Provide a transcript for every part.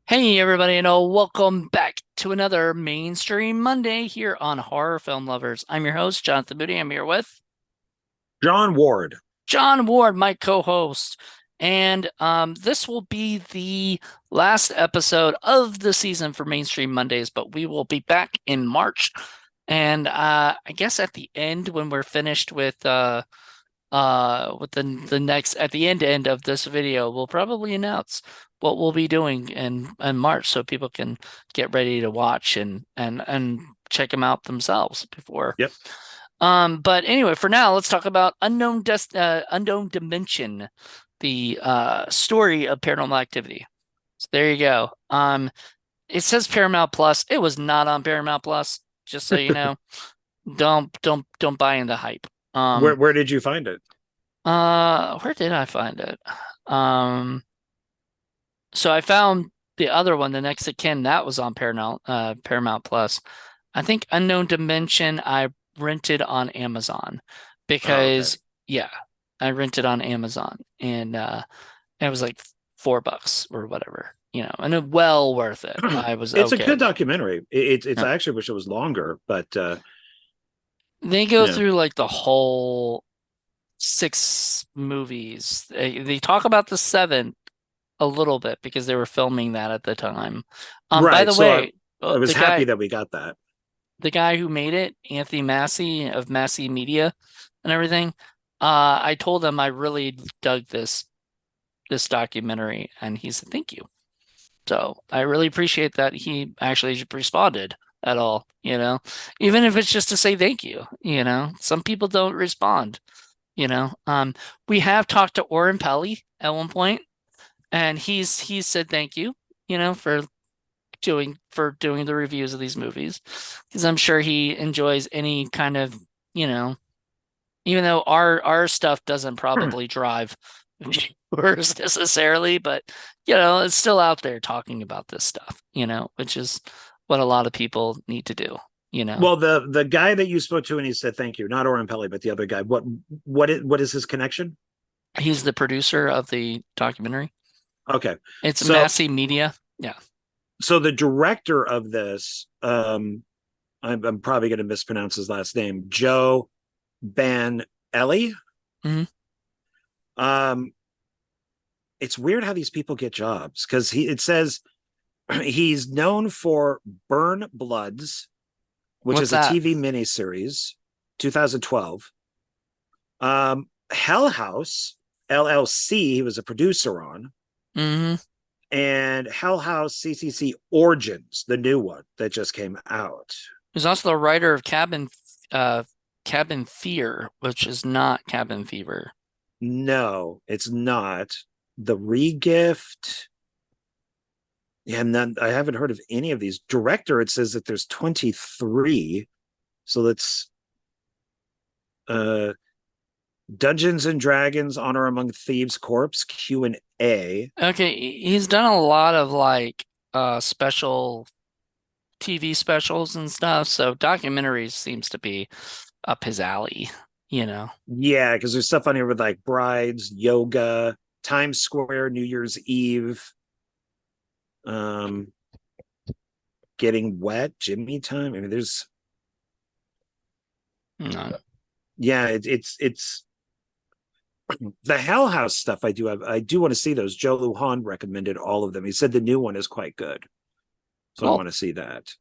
Hey everybody, and welcome back to another Mainstream Monday here on Horror Film Lovers. I'm your host, Jonathan Moody. I'm here with John Ward. John Ward, my co-host. And this will be the last episode of the season for Mainstream Mondays, but we will be back in March. And I guess at the end, when we're finished with the next at the end of this video, we'll probably announce what we'll be doing in March so people can get ready to watch and check them out themselves before. Yep. But anyway, for now, let's talk about Unknown Dimension, the story of Paranormal Activity. So there you go. It says Paramount Plus. It was not on Paramount Plus, just so you know. Don't buy into hype. Where did you find it? Where did I find it? Um, so I found the other one, The Next of Kin, that was on Paramount Plus. I think Unknown Dimension I rented on Amazon Oh, okay. because yeah, I rented on Amazon and it was like $4 or whatever, and it well worth it. I was It's a okay good with it. documentary. It's Yeah. I actually wish it was longer, but They go yeah. through like the whole six movies. They talk about the seventh a little bit because they were filming that at the time. By Right. the So way, I was happy that we got that. the guy who made it, Anthony Massey of Massey Media and everything, I told him I really dug this documentary, and he said thank you. So I really appreciate that he actually responded at all, even if it's just to say thank you. Some people don't respond. You know, um, we have talked to Oren Pelly at one point, and he said thank you, for doing the reviews of these movies, because I'm sure he enjoys any kind of, you know, even though our stuff doesn't probably drive viewers necessarily, but it's still out there talking about this stuff, which is what a lot of people need to do, Well, the guy that you spoke to and he said thank you, not Oren Pelly, but the other guy. What is his connection? He's the producer of the documentary. Okay. It's So Massey Media. Yeah. so the director of this, I'm probably going to mispronounce his last name, Joe Ban Ellie. Hmm. Um, it's weird how these people get jobs because it says he's known for Burn Bloods, which What's is a that? TV miniseries, 2012. Hell House LLC, he was a producer on, Hmm. and Hell House CCC Origins, the new one that just came out. He's also the writer of Cabin Fear, which is not Cabin Fever. No, it's not. The Regift. Yeah, and then I haven't heard of any of these. Director, it says that there's 23. So let's uh Dungeons and Dragons, Honor Among Thieves, Corpse, Q&A. Okay, he's done a lot of like special TV specials and stuff, so documentaries seems to be up his alley, you know. Yeah, because there's stuff on here with like brides, yoga, Times Square, New Year's Eve, um, getting wet, Jimmy time. I mean, there's No. yeah, it's the Hell House stuff. I do want to see those. Joe Lujan recommended all of them. He said the new one is quite good, so I Cool. want to see that.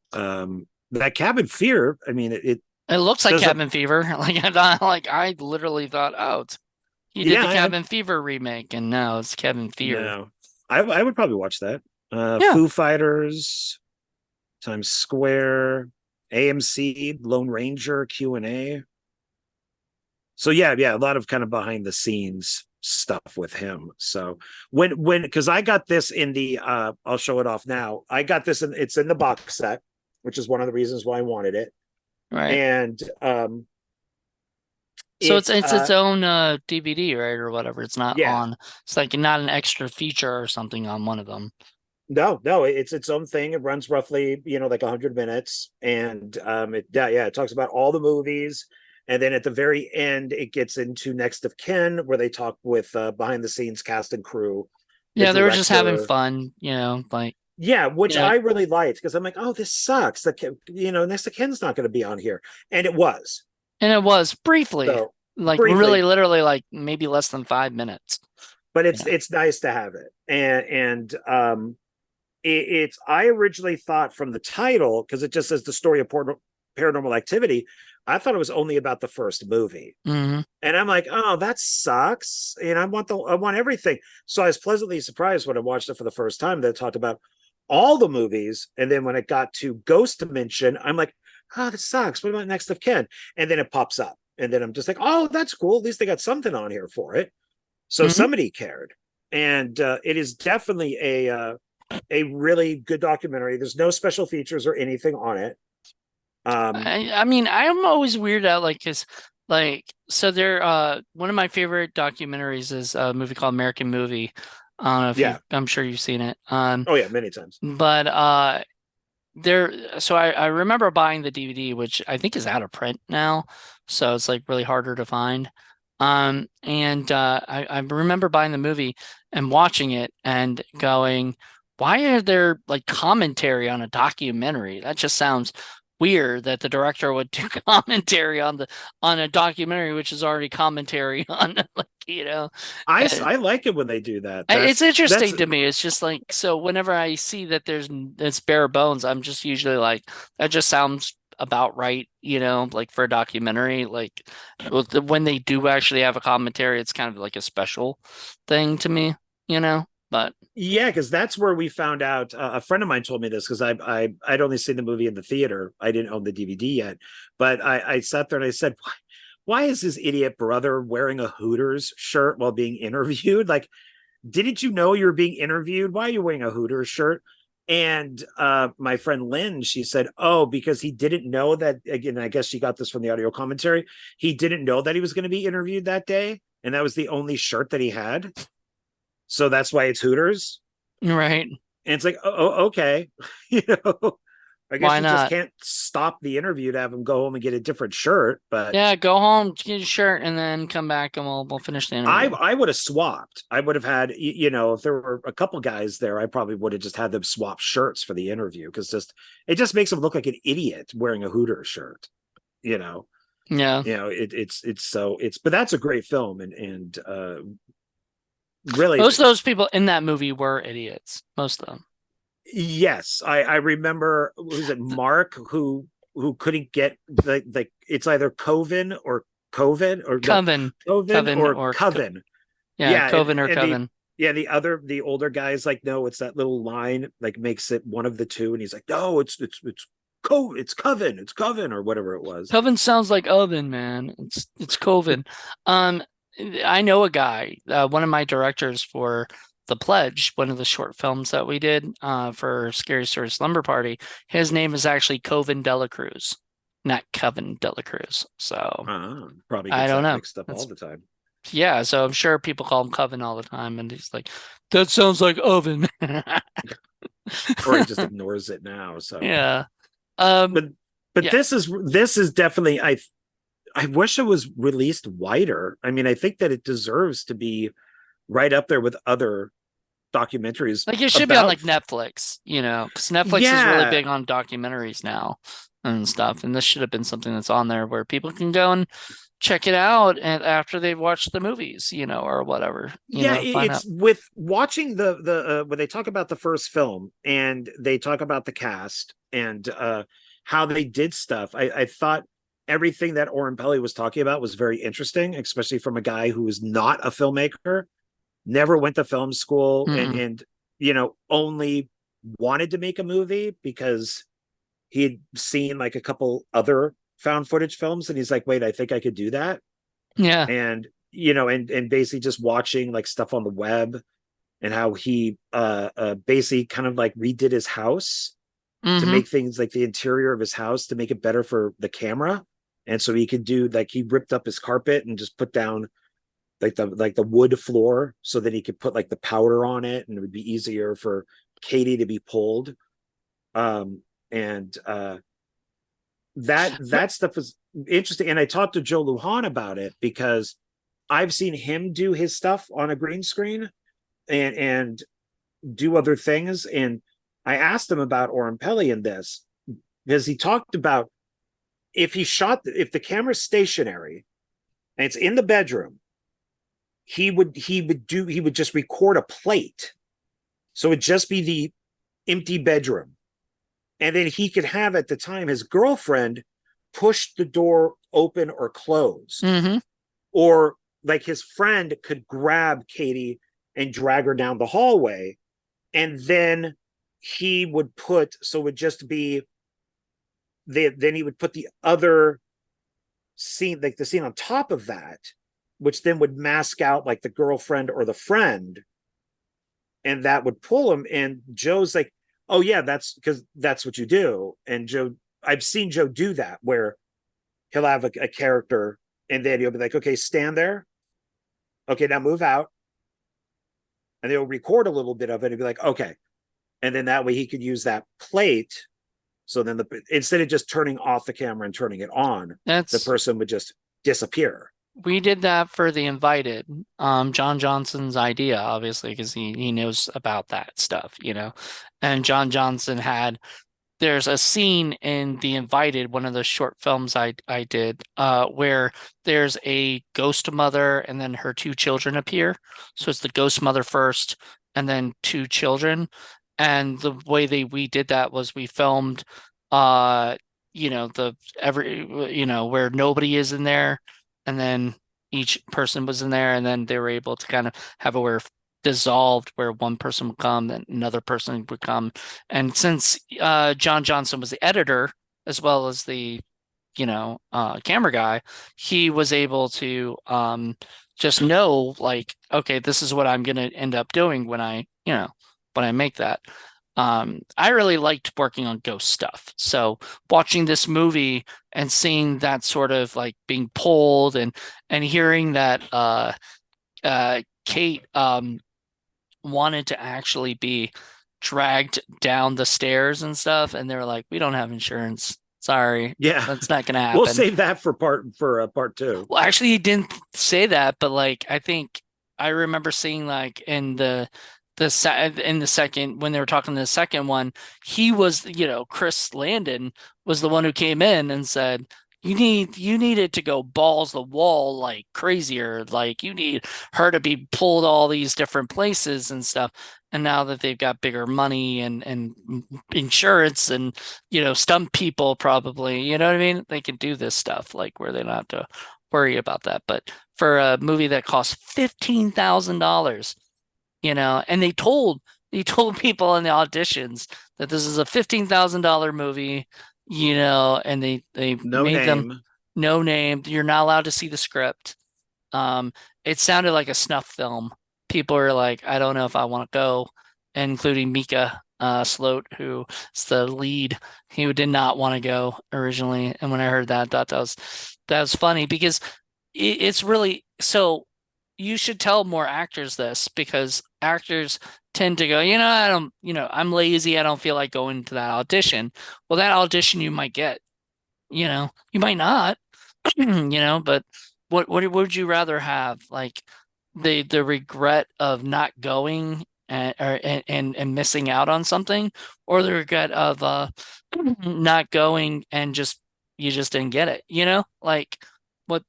That Cabin Fear. I mean, it It looks like doesn't. Cabin Fever. I literally thought, oh, he did Yeah, the Cabin Fever remake, and now it's Cabin Fear. no, I would probably watch that. Yeah. Foo Fighters, Times Square, AMC, Lone Ranger, Q&A. So yeah, a lot of kind of behind the scenes stuff with him. So when because I got this in the I'll show it off now. I got this it's in the box set, which is one of the reasons why I wanted it. Right. And So it's it it's its own DVD, right, or whatever. It's not yeah, on. It's like not an extra feature or something on one of them. no, it's its own thing. It runs roughly, like 100 minutes, and it talks about all the movies, and then at the very end, it gets into Next of Kin, where they talk with behind the scenes cast and crew, the Yeah, they were just having director. fun, like. Yeah, You which know, I really liked because I'm like, oh, this sucks. Next to Ken's not going to be on here, and it was. and it was briefly, So like really, briefly, literally, like maybe less than 5 minutes. but You know, it's nice to have it, it's I originally thought from the title because it just says the story of paranormal activity. I thought it was only about the first movie, hmm and I'm like, oh, that sucks. And I want everything. So I was pleasantly surprised when I watched it for the first time that it talked about all the movies. And then when it got to Ghost Dimension, I'm like, oh, this sucks. What about Next of Kin? And then it pops up. And then I'm just like, oh, that's cool. At least they got something on here for it. So hmm somebody cared. And it is definitely a really good documentary. There's no special features or anything on it. Um, I mean, I'm always weirded out, like, cause, like, so there, one of my favorite documentaries is a movie called American Movie. I don't know if yeah. I'm sure you've seen it. Oh yeah, many times. But so I remember buying the DVD, which I think is out of print now, so it's like really harder to find. And I remember buying the movie and watching it and going, why are there like commentary on a documentary? That just sounds weird that the director would do commentary on a documentary, which is already commentary on, like, uh, I like it when they do that. it's That's interesting to me. It's just like, so whenever I see that it's bare bones, I'm just usually like, that just sounds about right, like for a documentary. Like when they do actually have a commentary, it's kind of like a special thing to me, But Yeah, because that's where we found out. A friend of mine told me this because I'd only seen the movie in the theater. I didn't own the DVD yet, but I sat there and I said, why is his idiot brother wearing a Hooters shirt while being interviewed? Like, didn't you know you were being interviewed? Why are you wearing a Hooters shirt? And my friend Lynn, she said, oh, because he didn't know that. Again, I guess she got this from the audio commentary. He didn't know that he was going to be interviewed that day, and that was the only shirt that he had. So that's why it's Hooters. right, And it's like, okay, you know, I guess why you just not? can't stop the interview to have him go home and get a different shirt. But Yeah, go home, get your shirt, and then come back and we'll finish the interview. I would have swapped. I would have had, if there were a couple guys there, I probably would have just had them swap shirts for the interview because it just makes him look like an idiot wearing a Hooters shirt. You know, Yeah. but that's a great film and really. Most of those people in that movie were idiots. Most of them. Yes, I remember. Was it Mark who couldn't get like it's either Coven or no Coven, Coven Coven or or Coven. yeah, Yeah, Coven or and Coven. the older guy's like, no, it's that little line like makes it one of the two, and he's like, no, it's Coven or whatever it was. Coven sounds like oven, man. It's Coven. Um, I know a guy, one of my directors for The Pledge, one of the short films that we did for Scary Story Slumber Party. His name is actually Coven Delacruz, not Coven Delacruz. So Probably I gets don't that know. mixed up all That's the time, Yeah, so I'm sure people call him Coven all the time, and he's like, that sounds like oven. or he just ignores it now. So, Yeah. Um, but but yeah. this is definitely I wish it was released wider. I mean, I think that it deserves to be right up there with other documentaries Like it should be on about. like Netflix, because Netflix is really Yeah, big on documentaries now and stuff. And this should have been something that's on there where people can go and check it out and after they've watched the movies, or whatever, yeah. find out. It's with watching the when they talk about the first film and they talk about the cast and how they did stuff. I thought everything that Oren Peli was talking about was very interesting, especially from a guy who is not a filmmaker, never went to film school, Mm-mm. and only wanted to make a movie because he had seen like a couple other found footage films, and he's like, wait, I think I could do that. Yeah. And and basically just watching like stuff on the web and how he basically kind of like redid his house to Mm-hmm. make things like the interior of his house to make it better for the camera. And so he could do like he ripped up his carpet and just put down like the wood floor so that he could put like the powder on it and it would be easier for Katie to be pulled. And that stuff is interesting. And I talked to Joe Lujan about it because I've seen him do his stuff on a green screen and do other things. And I asked him about Ormpelli in this because he talked about if the camera's stationary and it's in the bedroom, he would just record a plate. So it'd just be the empty bedroom. And then he could have at the time his girlfriend push the door open or closed. Mm-hmm. Or like his friend could grab Katie and drag her down the hallway. And then he would put, so it would just be, then he would put the other scene, like the scene on top of that, which then would mask out like the girlfriend or the friend. And that would pull him. And Joe's like, oh, yeah, that's because that's what you do. And Joe, I've seen Joe do that where he'll have a character and then he'll be like, okay, stand there. Okay, now move out. And they'll record a little bit of it and be like, okay. And then that way he could use that plate. So then instead of just turning off the camera and turning it on, the That's person would just disappear. We did that for The Invited. John Johnson's idea, obviously, because he knows about that stuff, you know. And John Johnson there's a scene in The Invited, one of the short films I did, where there's a ghost mother and then her two children appear. So it's the ghost mother first and then two children. And the way we did that was we filmed where nobody is in there, and then each person was in there, and then they were able to kind of have a where dissolved where one person would come, then another person would come. And since John Johnson was the editor as well as the camera guy, he was able to just know like, okay, this is what I'm gonna end up doing when I make that. I really liked working on ghost stuff. So watching this movie and seeing that sort of like being pulled and hearing that Kate wanted to actually be dragged down the stairs and stuff, and they were like, "We don't have insurance. Sorry, Yeah. that's not gonna We'll happen." save that for part two. Well, actually, he didn't say that, but like I think I remember seeing like in the second when they were talking the second one, he was Chris Landon was the one who came in and said you need it to go balls the wall like crazier, like you need her to be pulled all these different places and stuff. And now that they've got bigger money and insurance and stump people probably, you know what I mean, they can do this stuff like where they don't have to worry about that. But for a movie that costs $15,000, and they told people in the auditions that this is a $15,000 movie, and they No made them name. no name. You're not allowed to see the script. It sounded like a snuff film. People are like, I don't know if I want to go, including Mika Sloat, who is the lead. He did not want to go originally, and when I heard that, I thought that was funny because it's really so. You should tell more actors this because actors tend to go, I don't, I'm lazy. I don't feel like going to that audition. Well, that audition you might get, you might not, but what would you rather have? Like the regret of not going and missing out on something, or the regret of not going and you just didn't get it, Like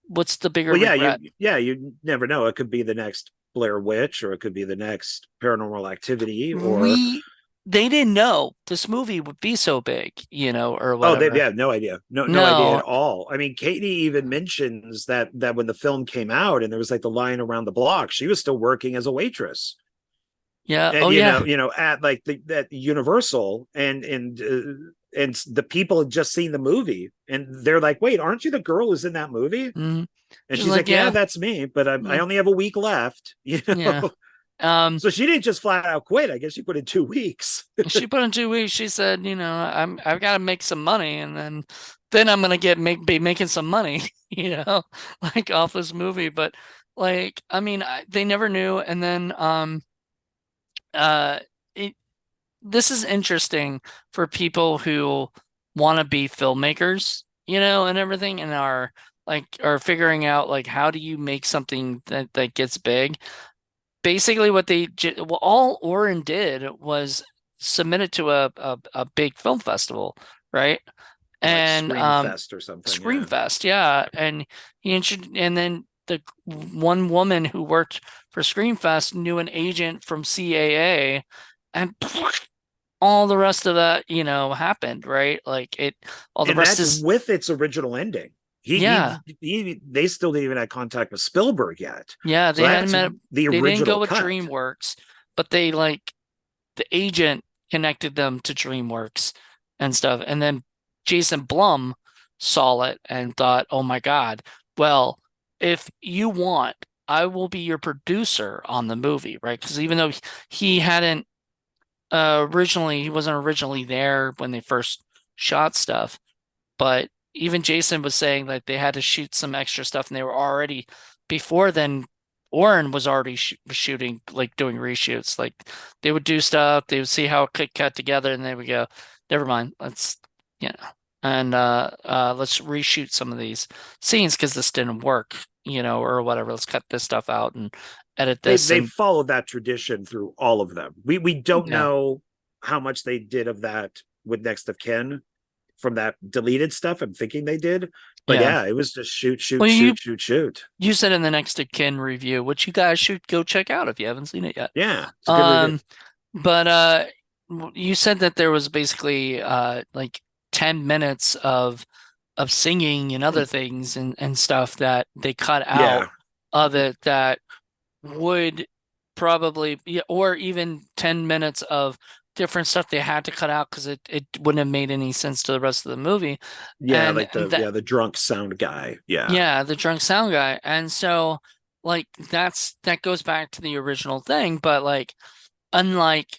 what's the bigger Well, regret? you never know. It could be the next Blair Witch, or it could be the next Paranormal Activity, or They didn't know this movie would be so big, or oh, they whatever. have no idea, no idea at No, all. I mean, Katie even mentions that when the film came out and there was like the line around the block, she was still working as a waitress, yeah, and oh yeah. at like that Universal, and the people had just seen the movie, and they're like, "Wait, aren't you the girl who's in that movie?" Mm. And She's she's like, like, "Yeah, yeah, that's me, but I mm, only have a week left." yeah. Um, So she didn't just flat out quit. I guess she put in 2 weeks. she put in 2 weeks. She said, I've got to make some money, and then I'm gonna be making some money, like off this movie. But like, I mean, they never knew. And then uh, it this is interesting for people who want to be filmmakers, and everything, and are figuring out like how do you make something that gets big. Basically, all Oren did was submit it to a big film festival, right? Like And Scream Fest or something. Yeah. Screamfest, yeah. And and then the one woman who worked for Screamfest knew an agent from CAA, and all the rest of that, happened, right? Like all the And rest that's is, with its original ending. yeah, They still didn't even have contact with Spielberg yet. yeah. So They hadn't that's met, the they didn't go original with cut. DreamWorks, but the agent connected them to DreamWorks and stuff. And then Jason Blum saw it and thought, oh my God, well, if you want, I will be your producer on the movie, right? Because even though he hadn't he wasn't originally there when they first shot stuff, but even Jason was saying that they had to shoot some extra stuff and they were already, before then, Oren was already shooting, like doing reshoots. Like they would do stuff, they would see how it could cut together, and they would go, never mind, let's, you know, and let's reshoot some of these scenes because this didn't work, or whatever. Let's cut this stuff out and edit this. They And followed that tradition through all of them. We don't yeah, know how much they did of that with Next of Kin from that deleted stuff. I'm thinking they did, but yeah. yeah, it was just shoot, Well, shoot, shoot, shoot, shoot. you said in the next of Kin review, which you guys should go check out if you haven't seen it yet. Yeah, it's a good review. Um, but you said that there was basically like 10 minutes of singing and other things and stuff that they cut out Yeah, of it that would probably be, or even 10 minutes of different stuff they had to cut out because it wouldn't have made any sense to the rest of the movie. yeah, And like and that the drunk sound guy. Yeah, Yeah, the drunk sound guy. And so like that goes back to the original thing, but like unlike,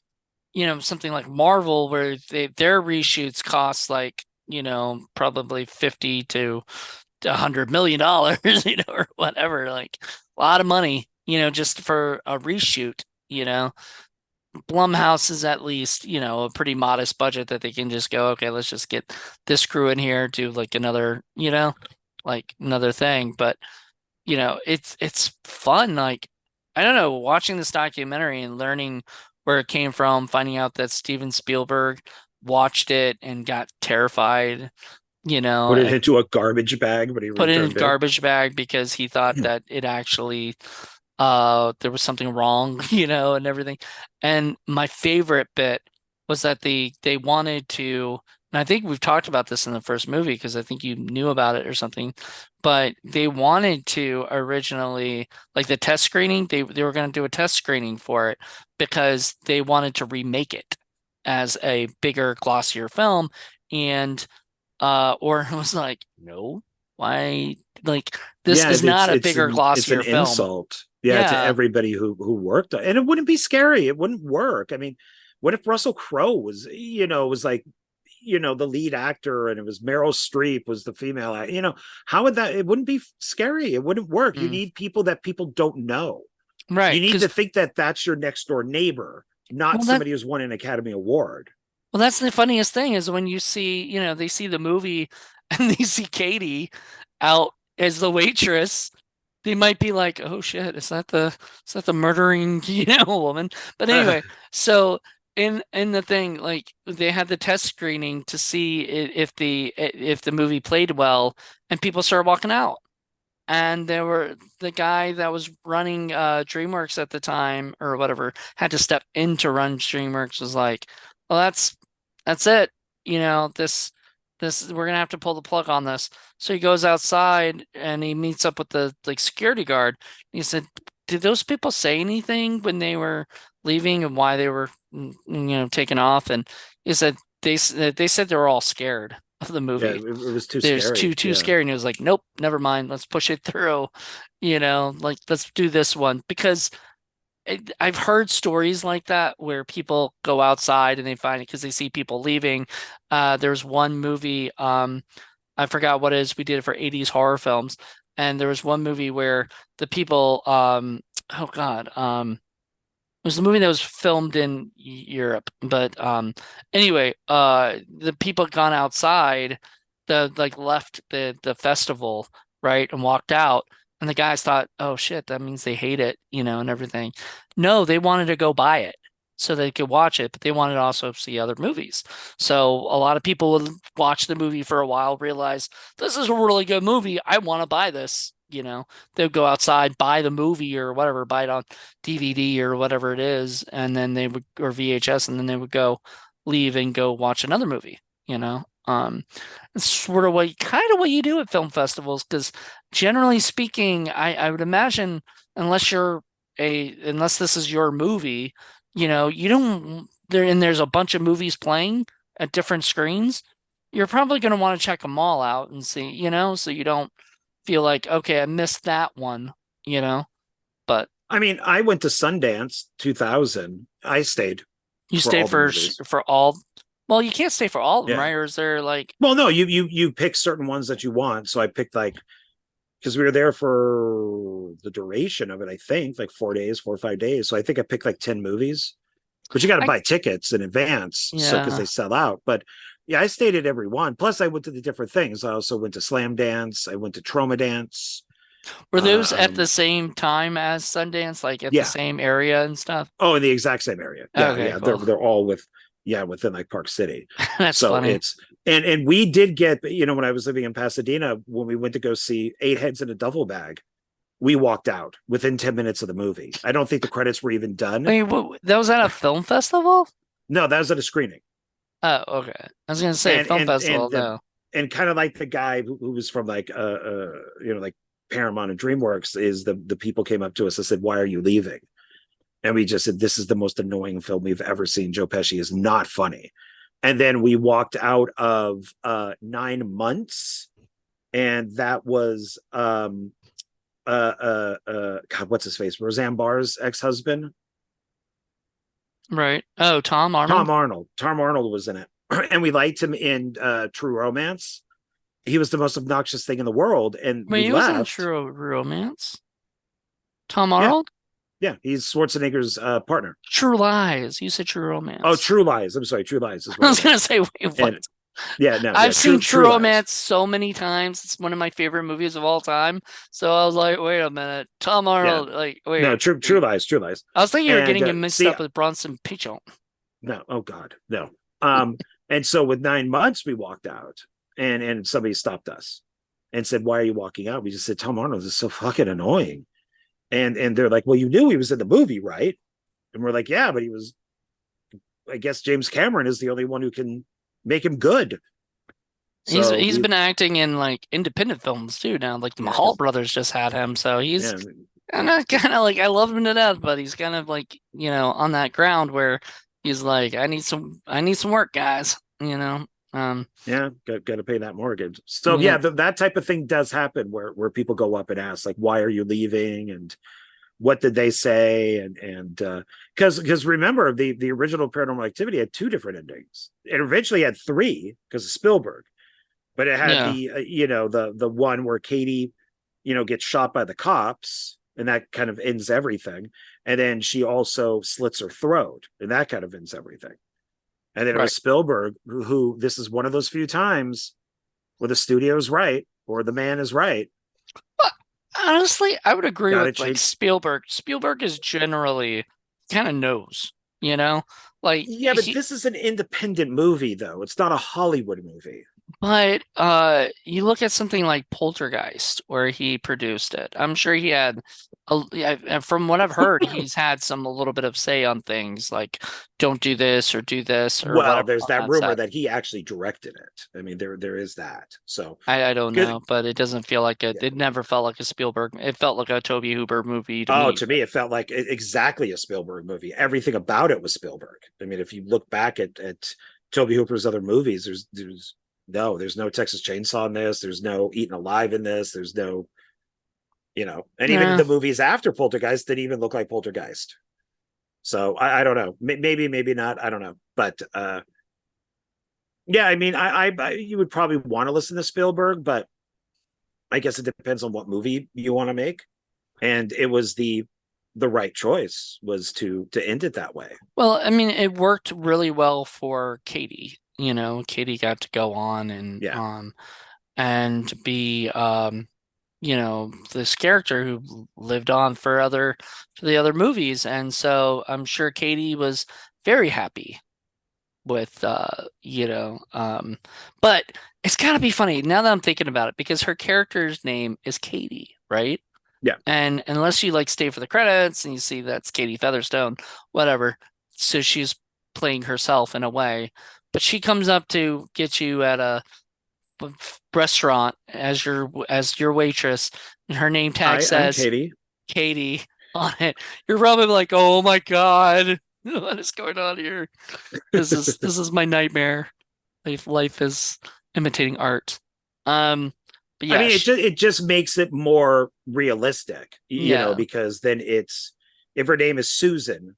something like Marvel where their reshoots cost like, probably 50 to $100 million, or whatever, like a lot of money, just for a reshoot, you know. Blumhouse is at least, a pretty modest budget that they can just go, okay, let's just get this crew in here, do like another, like another thing. But, it's fun. Like, I don't know, watching this documentary and learning where it came from, finding out that Steven Spielberg watched it and got terrified, put it and into a garbage bag, but he put it in a returned it. garbage bag because he thought that it actually there was something wrong, and everything. And my favorite bit was that they wanted to, and I think we've talked about this in the first movie because I think you knew about it or something, but they wanted to originally, like the test screening, they were going to do a test screening for it because they wanted to remake it as a bigger, glossier film. And Oren was like, no, why? Like, this Yeah, is not a bigger, it's an glossier film. insult. Yeah, to Yeah, everybody who worked on it. And it wouldn't be scary. It wouldn't work. I mean, what if Russell Crowe was, was like, the lead actor and it was Meryl Streep was the female how would that, it wouldn't be scary. It wouldn't work. You mm, need people that people don't know. right. You need to Because, think that that's your next door neighbor, not well, that, somebody who's won an Academy Award. well, that's the funniest thing is when you see, they see the movie and they see Katie out as the waitress, they might be like, "Oh shit, is that the murdering, woman?" But anyway, so in the thing, like they had the test screening to see if the movie played well, and people started walking out. And there were the guy that was running DreamWorks at the time or whatever had to step in to run DreamWorks was like, well, that's it. This we're gonna have to pull the plug on this. So he goes outside and he meets up with the like security guard. He said, "Did those people say anything when they were leaving and why they were taking off?" And he said they said they were all scared of the Yeah, movie. it was too There's scary. too Yeah. scary, and he was like, "Nope, never mind. Let's push it through." Like let's do this one because I've heard stories like that where people go outside and they find it because they see people leaving. There's one movie, I forgot what it is. We did it for 80s horror films, and there was one movie where the people, oh God, it was a movie that was filmed in Europe, but anyway, the people had gone outside, the like left the festival, right, and walked out, and the guys thought, oh shit, that means they hate it, and everything. No, they wanted to go buy it. so they could watch it, but they wanted to also see other movies. So a lot of people would watch the movie for a while, realize this is a really good movie. I want to buy this. They'd go outside, buy the movie or whatever, buy it on DVD or whatever it is, and then they would, or VHS, and then they would go leave and go watch another movie, you know? It's sort of what you do at film festivals, because generally speaking, I would imagine unless this is your movie, you don't there and there's a bunch of movies playing at different screens, you're probably going to want to check them all out and see, so you don't feel like, okay, I missed that one, you know. But I mean, I went to Sundance 2000. I stayed you for stayed all the for movies. for all. Well, you can't stay for all of them, Yeah. right? Or is there like, Well, no, you pick certain ones that you want. So I picked like, because we were there for the duration of it, I think like 4 days, 4 or 5 days. So I think I picked like 10 movies, but you got to I buy tickets in advance. So because yeah. they sell out. But yeah, I stayed at every one. Plus, I went to the different things. I also went to Slam Dance. I went to Trauma Dance. Were those at Um, the same time as Sundance, like at the yeah. same area and stuff? Oh, in the exact same area. Yeah, Okay, yeah. They're cool. they're all within like Park City. That's So funny. it's and we did get, when I was living in Pasadena, when we went to go see Eight Heads in a Duffel Bag, we walked out within 10 minutes of the movie. I don't think the credits were even done. Wait, that was at a film festival? No, that was at a screening. Oh, okay. I was gonna say And film and festival, and uh, no. and kind of like the guy who was from like like Paramount and DreamWorks, is the people came up to us and said, "Why are you leaving?" And we just said, "This is the most annoying film we've ever seen. Joe Pesci is not funny." And then we walked out of 9 months, and that was God, what's his face? Roseanne Barr's ex-husband, Right. Oh, Tom Tom Arnold? Arnold. Tom Arnold was in it, and we liked him in True Romance. He was the most obnoxious thing in the world, and Wait, we he was in left. True Romance? Tom Yeah, Arnold? yeah, he's Schwarzenegger's partner. True Lies. You said True Oh, Romance. True Lies. I'm sorry, True Lies is I what I was meant. gonna say, wait, what? And yeah, no, yeah, I've seen True True Lies. Romance so many times. It's one of my favorite movies of all time. So I was like, wait a minute. Tom Yeah, Arnold, like, no, wait. True Lies, True Lies. I was thinking you were And getting him mixed see, up with Bronson Pinchot. no, oh God, no. And so with 9 months, we walked out, and somebody stopped us and said, "Why are you walking out?" We just said, "Tom Arnold is so fucking annoying." And they're like, "Well, you knew he was in the movie, right?" And we're like, "Yeah, but he was." I guess James Cameron is the only one who can make him good. He's So he's we, been acting in like independent films too now. Like the yeah, Mahal because brothers just had him, so he's yeah, kind of like, I love him to death, but he's kind of like, on that ground where he's like, I need some work, guys. yeah, got to pay that mortgage. So Yeah, yeah, that type of thing does happen where people go up and ask like, "Why are you leaving?" and what did they say, and because remember the original Paranormal Activity had two different endings. It eventually had three because of Spielberg, but it had yeah, the the one where Katie gets shot by the cops, and that kind of ends everything. And then she also slits her throat, and that kind of ends everything. And then it right. was Spielberg who this is one of those few times where the studio is right or the man is right. But honestly, I would agree Got to with like change. Spielberg. Spielberg is generally kind of knows, like Yeah, but this is an independent movie, though. It's not a Hollywood movie. but you look at something like Poltergeist where he produced it. I'm sure he had and from what I've heard, he's had a little bit of say on things like don't do this or do this or Well, whatever there's on that that rumor set. that he actually directed it. I mean, there is that. So I don't good. know, but it doesn't feel like it. Yeah. It never felt like a Spielberg. It felt like a Toby Hooper movie to Oh, me. to me, it felt like exactly a Spielberg movie. Everything about it was Spielberg. I mean, if you look back at Toby Hooper's other movies, there's no Texas Chainsaw in this. There's no Eaten Alive in this. There's no, and even Yeah. the movies after Poltergeist didn't even look like Poltergeist. So I don't know. Maybe not. I don't know. But yeah, I mean, you would probably want to listen to Spielberg, but I guess it depends on what movie you want to make. And it was the right choice was to end it that way. Well, I mean, it worked really well for Katie. Katie got to go on and Yeah. and be this character who lived on for the other movies. And so I'm sure Katie was very happy with but it's gotta be funny now that I'm thinking about it because her character's name is Katie, right? Yeah. And unless you like stay for the credits and you see that's Katie Featherstone, whatever. So she's playing herself in a way, but she comes up to get you at a restaurant as your waitress, and her name tag Hi, I'm says Katie. Katie on it. You're probably like, "Oh my God, what is going on here? This is my nightmare. Life is imitating art." Um, but I yeah, mean, it just makes it more realistic, yeah. because then it's if her name is Susan,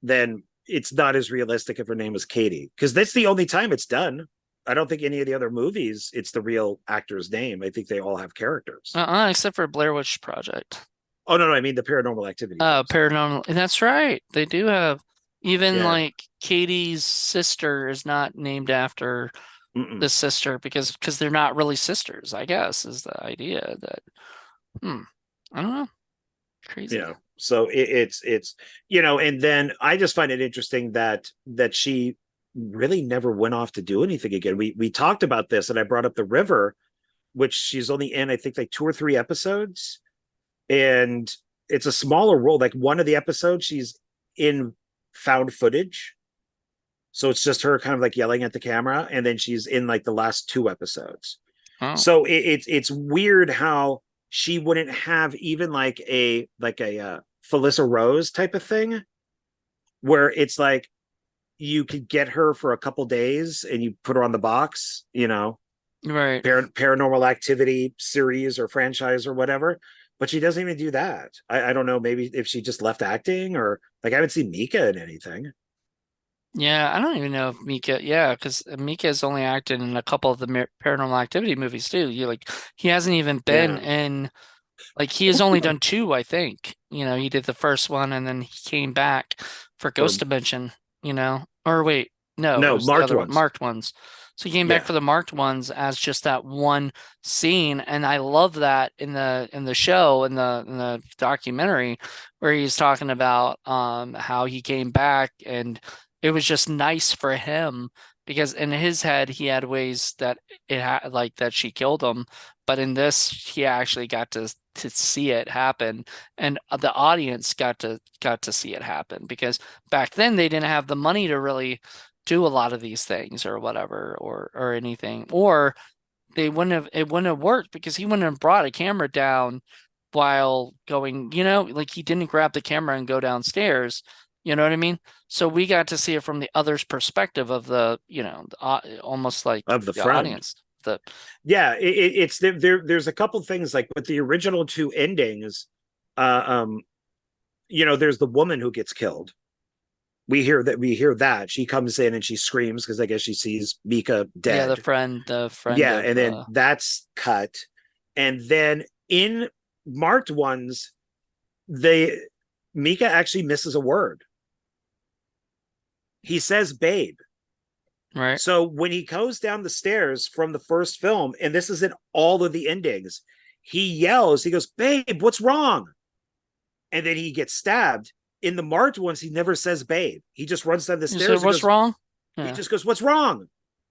then it's not as realistic if her name is Katie, because that's the only time it's done. I don't think any of the other movies it's the real actor's name. I think they all have characters. Except for Blair Witch Project. Oh no, no, I mean the Paranormal Activity films. Paranormal. That's right. They do have even Yeah. like Katie's sister is not named after the Mm-mm. sister because they're not really sisters, I guess, is the idea that hmm, I don't know. Crazy. So it's and then I just find it interesting that she really never went off to do anything again. We talked about this, and I brought up the river, which she's only in I think like 2 or 3 episodes, and it's a smaller role. Like one of the episodes, she's in found footage, so it's just her kind of like yelling at the camera, and then she's in like the last 2 episodes. Oh, So it's weird how she wouldn't have even like a Felissa Rose type of thing, where it's like you could get her for a couple days and you put her on the box, right. paranormal activity series or franchise or whatever. But she doesn't even do that. I don't know, maybe if she just left acting, or like I haven't seen Mika in anything. Yeah, I don't even know if Mika, yeah, because Mika has only acted in a couple of the Paranormal Activity movies too. You like he hasn't even been Yeah. in like he has only done two, I think. He did the first one and then he came back for For Ghost Dimension, Or wait, no, it no, was the marked other one, ones. marked ones. So he came back Yeah. for the marked ones as just that one scene, and I love that in the show in the documentary where he's talking about how he came back and it was just nice for him because in his head he had ways that it had like that she killed him, but in this he actually got to see it happen, and the audience got to see it happen because back then they didn't have the money to really do a lot of these things or whatever or anything, or they wouldn't have it wouldn't have worked because he wouldn't have brought a camera down while going, like he didn't grab the camera and go downstairs. You know what I mean? So we got to see it from the other's perspective of almost like Of the the friend. audience. The Yeah, it's there's a couple things like with the original two endings. uh um there's the woman who gets killed. We hear that she comes in and she screams because I guess she sees Mika yeah, dead. the friend Yeah, of and then that's cut. And then in marked ones, they Mika actually misses a word. He says babe. right. So when he goes down the stairs from the first film, and this is in all of the endings, he yells, he goes, babe, what's wrong? And then he gets stabbed. In the marked ones, he never says babe. He just runs down the You said stairs and what's goes, wrong? he Yeah. just goes, what's wrong?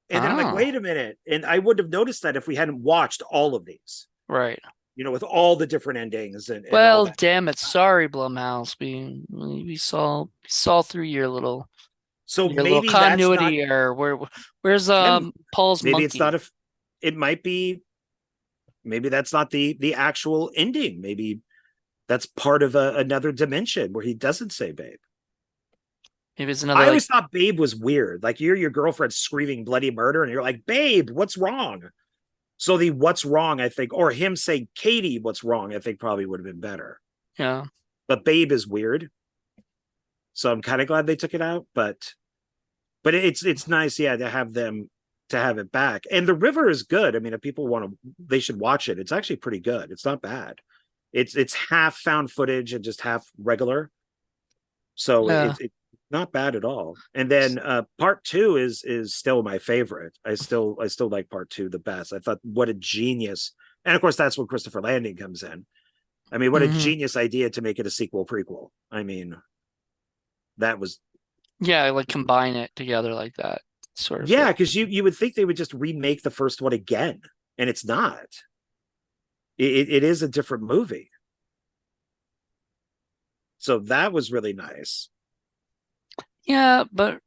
And then I'm like, Oh, wait a minute. And I wouldn't have noticed that if we hadn't watched all of these, right. with all the different endings and all Well, that. damn it. Sorry, Blumhouse. We saw through So your little maybe that's not, continuity error. Where's yeah, Paul's maybe it's not monkey? a, it might be, maybe that's not the actual ending. Maybe that's part of another dimension where he doesn't say babe. Maybe it's another I like always thought babe was weird. Like you're your girlfriend screaming bloody murder and you're like, babe, what's wrong? So the what's wrong, I think, or him saying Katie, what's wrong, I think probably would have been better. yeah. But babe is weird. So I'm kind of glad they took it out. But it's nice, yeah, to have it back. And the river is good. I mean, if people want to, they should watch it. It's actually pretty good. It's not bad. It's half found footage and just half regular. So Yeah. it's not bad at all. And then part two is still my favorite. I still like part two the best. I thought what a genius And of course, that's when Christopher Landing comes in. I mean, what a Hmm. genius idea to make it a sequel prequel. I mean, that was Yeah, like combine it together like that sort of yeah, thing. because you would think they would just remake the first one again, and it's not. It is a different movie. So that was really nice. Yeah, but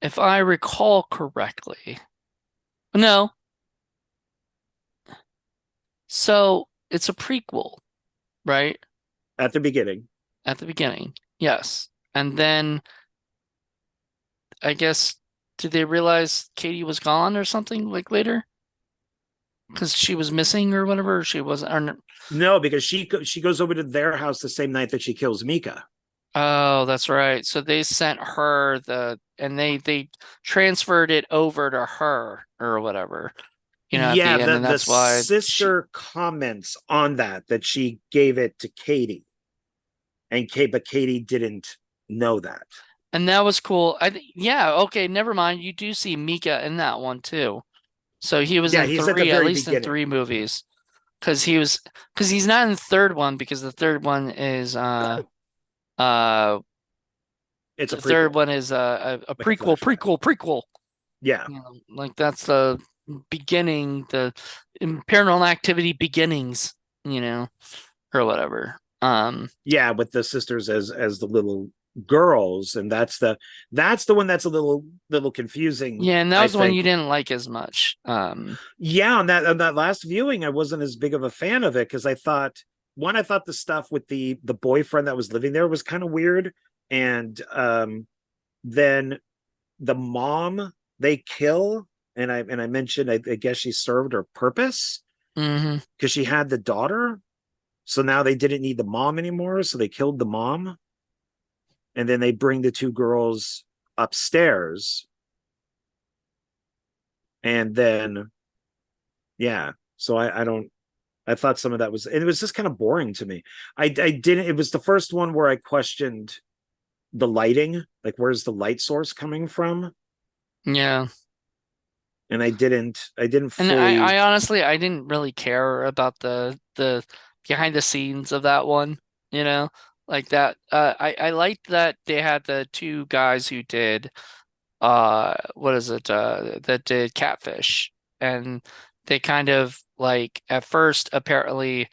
if I recall correctly, no. So it's a prequel, right? At the beginning. At the beginning, yes, and then I guess did they realize Katie was gone or something like later? Because she was missing or whatever. Or she wasn't. Or, No, because she goes over to their house the same night that she kills Mika. oh, that's right. So they sent her and they transferred it over to her or whatever, at Yeah, the end, the and the that's why she. sister comments on that she gave it to Katie, and Kate, but Katie didn't know that. And that was cool. Yeah, okay, never mind. You do see Mika in that one too. So he was Yeah, in he's at the three, at very least in beginning. three movies. Because he's not in the third one because uh It's a the third prequel, one is a like a flashback. prequel. Yeah, Like that's the beginning, the Paranormal Activity beginnings, you know, or whatever. yeah, with the sisters as the little girls, and that's the one that's a little confusing, yeah, and that I was the one you think. didn't like as much. Yeah, on that last viewing, I wasn't as big of a fan of it because I thought the stuff with the boyfriend that was living there was kind of weird, and then the mom they kill, and I mentioned I guess she served her purpose hmm because she had the daughter, so now they didn't need the mom anymore, so they killed the mom, and then they bring the two girls upstairs, and then yeah, so I don't I thought some of that was, and it was just kind of boring to me. I didn't, it was the first one where I questioned the lighting, like where's the light source coming from? Yeah. And I didn't And fully, I honestly I didn't really care about the behind the scenes of that one, like that. I liked that they had the two guys who did what is it that did Catfish, and they kind of like at first apparently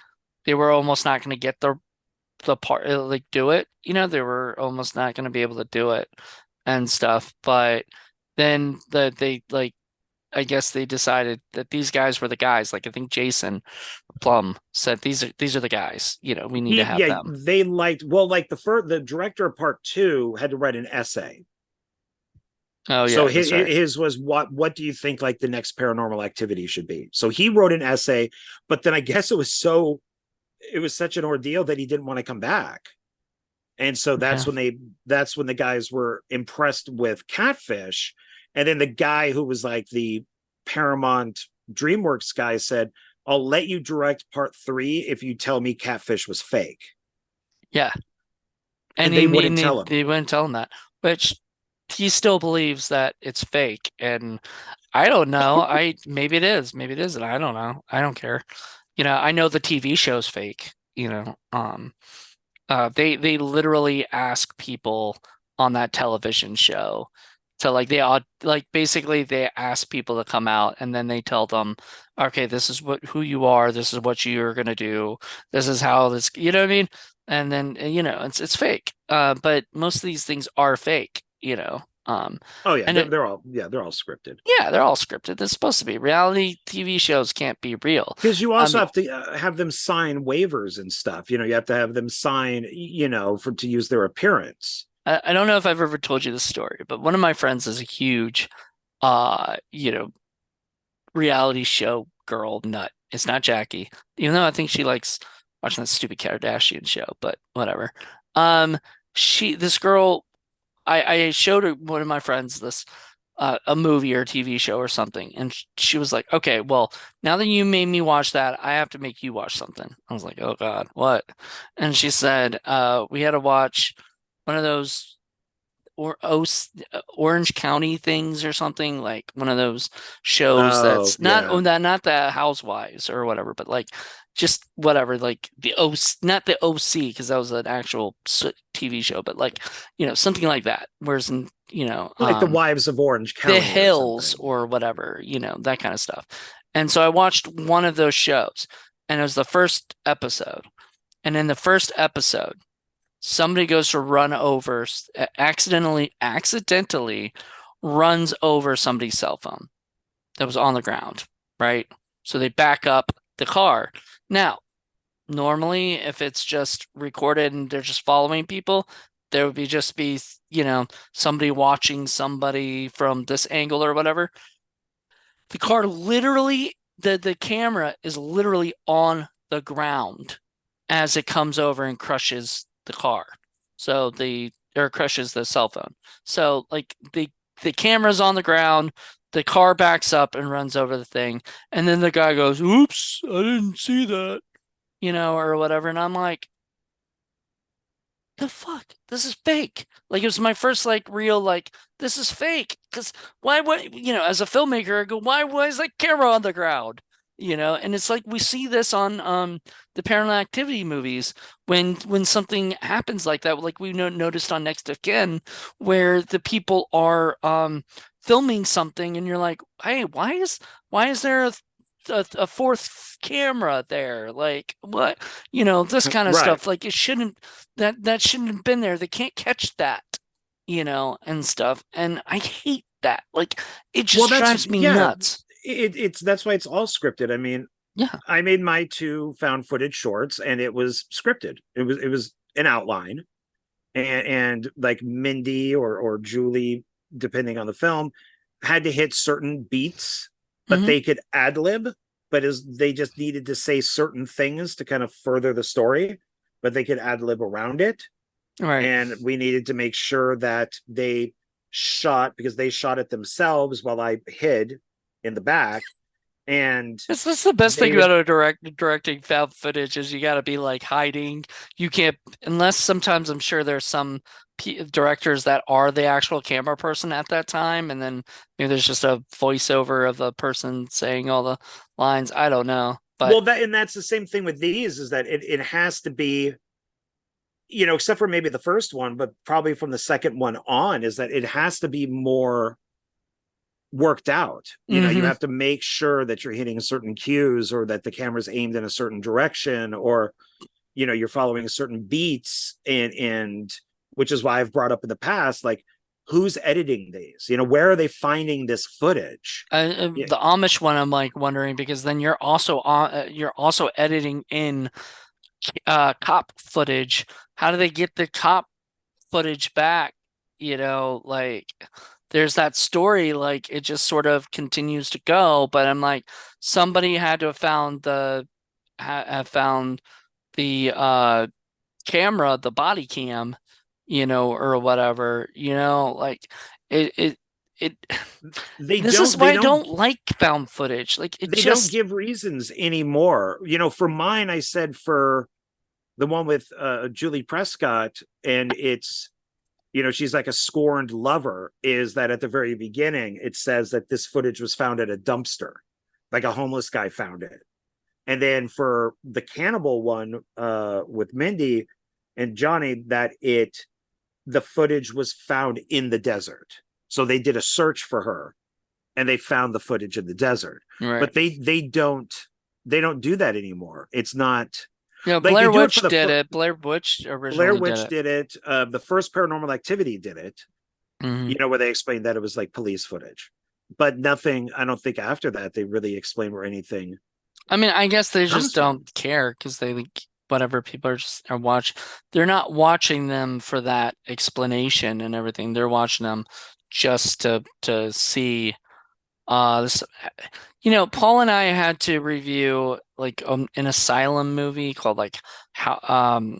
they were almost not going to get the part like do it, they were almost not going to be able to do it and stuff, but then they like I guess they decided that these guys were the guys. Like I think Jason Plum said these are the guys. We need to have yeah, them. they liked, well, like the director of part two had to write an essay. Oh So yeah, his, that's right. his was what do you think like the next paranormal activity should be? So he wrote an essay, but then I guess it was such an ordeal that he didn't want to come back. And so Yeah. that's when the guys were impressed with Catfish. And then the guy who was like the Paramount DreamWorks guy said, I'll let you direct part three if you tell me Catfish was fake. Yeah. And And they wouldn't tell him. they wouldn't tell him that, which he still believes that it's fake. And I don't know. Maybe it is, maybe it isn't. I don't know. I don't care. I know the TV show's fake, they literally ask people on that television show to like they all like basically they ask people to come out and then they tell them, okay, this is who you are, this is what you're gonna do, this is how this, you know what I mean? And then it's fake. But most of these things are fake, Oh yeah, and it they're all scripted. yeah, they're all scripted. It's supposed to be. Reality TV shows can't be real. Because you I also mean, have to have them sign waivers and stuff. You have to have them sign, for to use their appearance. I don't know if I've ever told you this story, but one of my friends is a huge, uh, you know, reality show girl nut. It's not Jackie, even though I think she likes watching that stupid Kardashian show, but whatever. Um, this girl, I showed her one of my friends this, a movie or TV show or something, and she was like, "Okay, well, now that you made me watch that, I have to make you watch something." I was like, "Oh God, what?" And she said, "We had to watch one of those." Orange County things or something, like one of those shows Oh, that's not yeah. not the Housewives or whatever, but like just whatever, like the not the OC, because that was an actual TV show, but like, something like that. Whereas in, Like the Wives of Orange the County or Hills something. or whatever, that kind of stuff. And so I watched one of those shows, and it was the first episode. And in the first episode, somebody goes to run over, accidentally runs over somebody's cell phone that was on the ground, right? So they back up the car. Now, normally, if it's just recorded and they're just following people, there would be, somebody watching somebody from this angle or whatever. The car literally, the camera is literally on the ground as it comes over and crushes the car. So or crushes the cell phone. So like the camera's on the ground, the car backs up and runs over the thing, and then the guy goes, "Oops, I didn't see that," or whatever. And I'm like, the fuck? This is fake. Like, it was my first like real like, this is fake. Because why would, as a filmmaker, I go, why is that camera on the ground? And it's like we see this on the Paranormal Activity movies when something happens like that, like we noticed on Next of Kin, where the people are filming something and you're like, hey, why is there a fourth camera there? Like, what? This kind of Right. stuff. Like, it shouldn't, that shouldn't have been there. They can't catch that, and stuff. And I hate that. Like, it Well, just that's drives me yeah. nuts. It's that's why it's all scripted. I mean, Yeah. I made my two found footage shorts, and it was scripted. It was an outline, and like Mindy or Julie, depending on the film, had to hit certain beats, but Hmm. they could ad lib. But as they just needed to say certain things to kind of further the story, but they could ad lib around it. Right. And we needed to make sure that they shot because they shot it themselves while I hid in the back, and That's the best they thing would about directing found footage is you got to be like hiding. You can't, unless sometimes I'm sure there's some directors that are the actual camera person at that time, and then maybe there's just a voiceover of a person saying all the lines. I don't know, but well that and that's the same thing with these is that it has to be, except for maybe the first one, but probably from the second one on, is that it has to be more worked out. You hmm have to make sure that you're hitting certain cues or that the camera's aimed in a certain direction, or you're following certain beats, and which is why I've brought up in the past, like, who's editing these, where are they finding this footage? Yeah, the Amish one, I'm like wondering because then you're also editing in cop footage. How do they get the cop footage back? Like there's that story, like it just sort of continues to go, but I'm like, somebody had to have found the camera, the body cam, or whatever, like it it they this is don't why they I don't don't like found footage. Like it they don't just give reasons anymore. For mine, I said for the one with Julie Prescott, and it's, she's like a scorned lover, is that at the very beginning it says that this footage was found at a dumpster, like a homeless guy found it. And then for the cannibal one with Mindy and Johnny, that the footage was found in the desert. So they did a search for her and they found the footage in the desert. right. But they don't do that anymore. It's not like they Blair do it for Witch the did it. Blair Witch Blair originally did Witch it. did it. The first Paranormal Activity did it. Hmm. Where they explained that it was like police footage, but nothing. I don't think after that they really explain where anything I mean, I guess they just comes from. don't care because they like whatever people are watch. They're not watching them for that explanation and everything. They're watching them just to see this. Paul and I had to review like an asylum movie called like how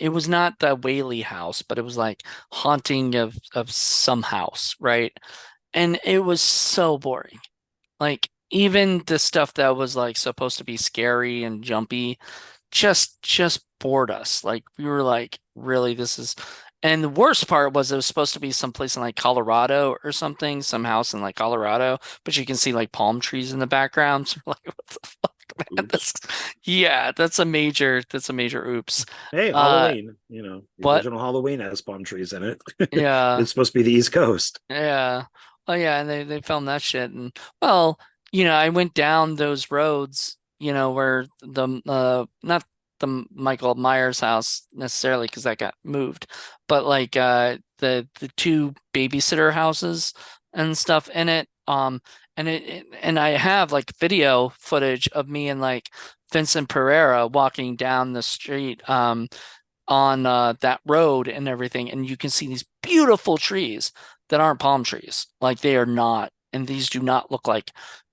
it was not the Whaley House, but it was like Haunting of some house, right? And it was so boring. Like even the stuff that was like supposed to be scary and jumpy just bored us. Like we were like, really, this is, And the worst part was it was supposed to be someplace in like Colorado or something, some house in like Colorado, but you can see like palm trees in the background. So like, what the fuck, man? Oops. Yeah, that's a major oops. Hey, Uh, Halloween, the but original Halloween has palm trees in it. yeah, It's supposed to be the East Coast. yeah. Oh yeah, and they filmed that shit. And well, I went down those roads, where the not the Michael Myers house necessarily because that got moved, but like the two babysitter houses and stuff in it. And I have like video footage of me and like Vincent Pereira walking down the street on that road and everything, and you can see these beautiful trees that aren't palm trees. Like they are not, and these do not look like,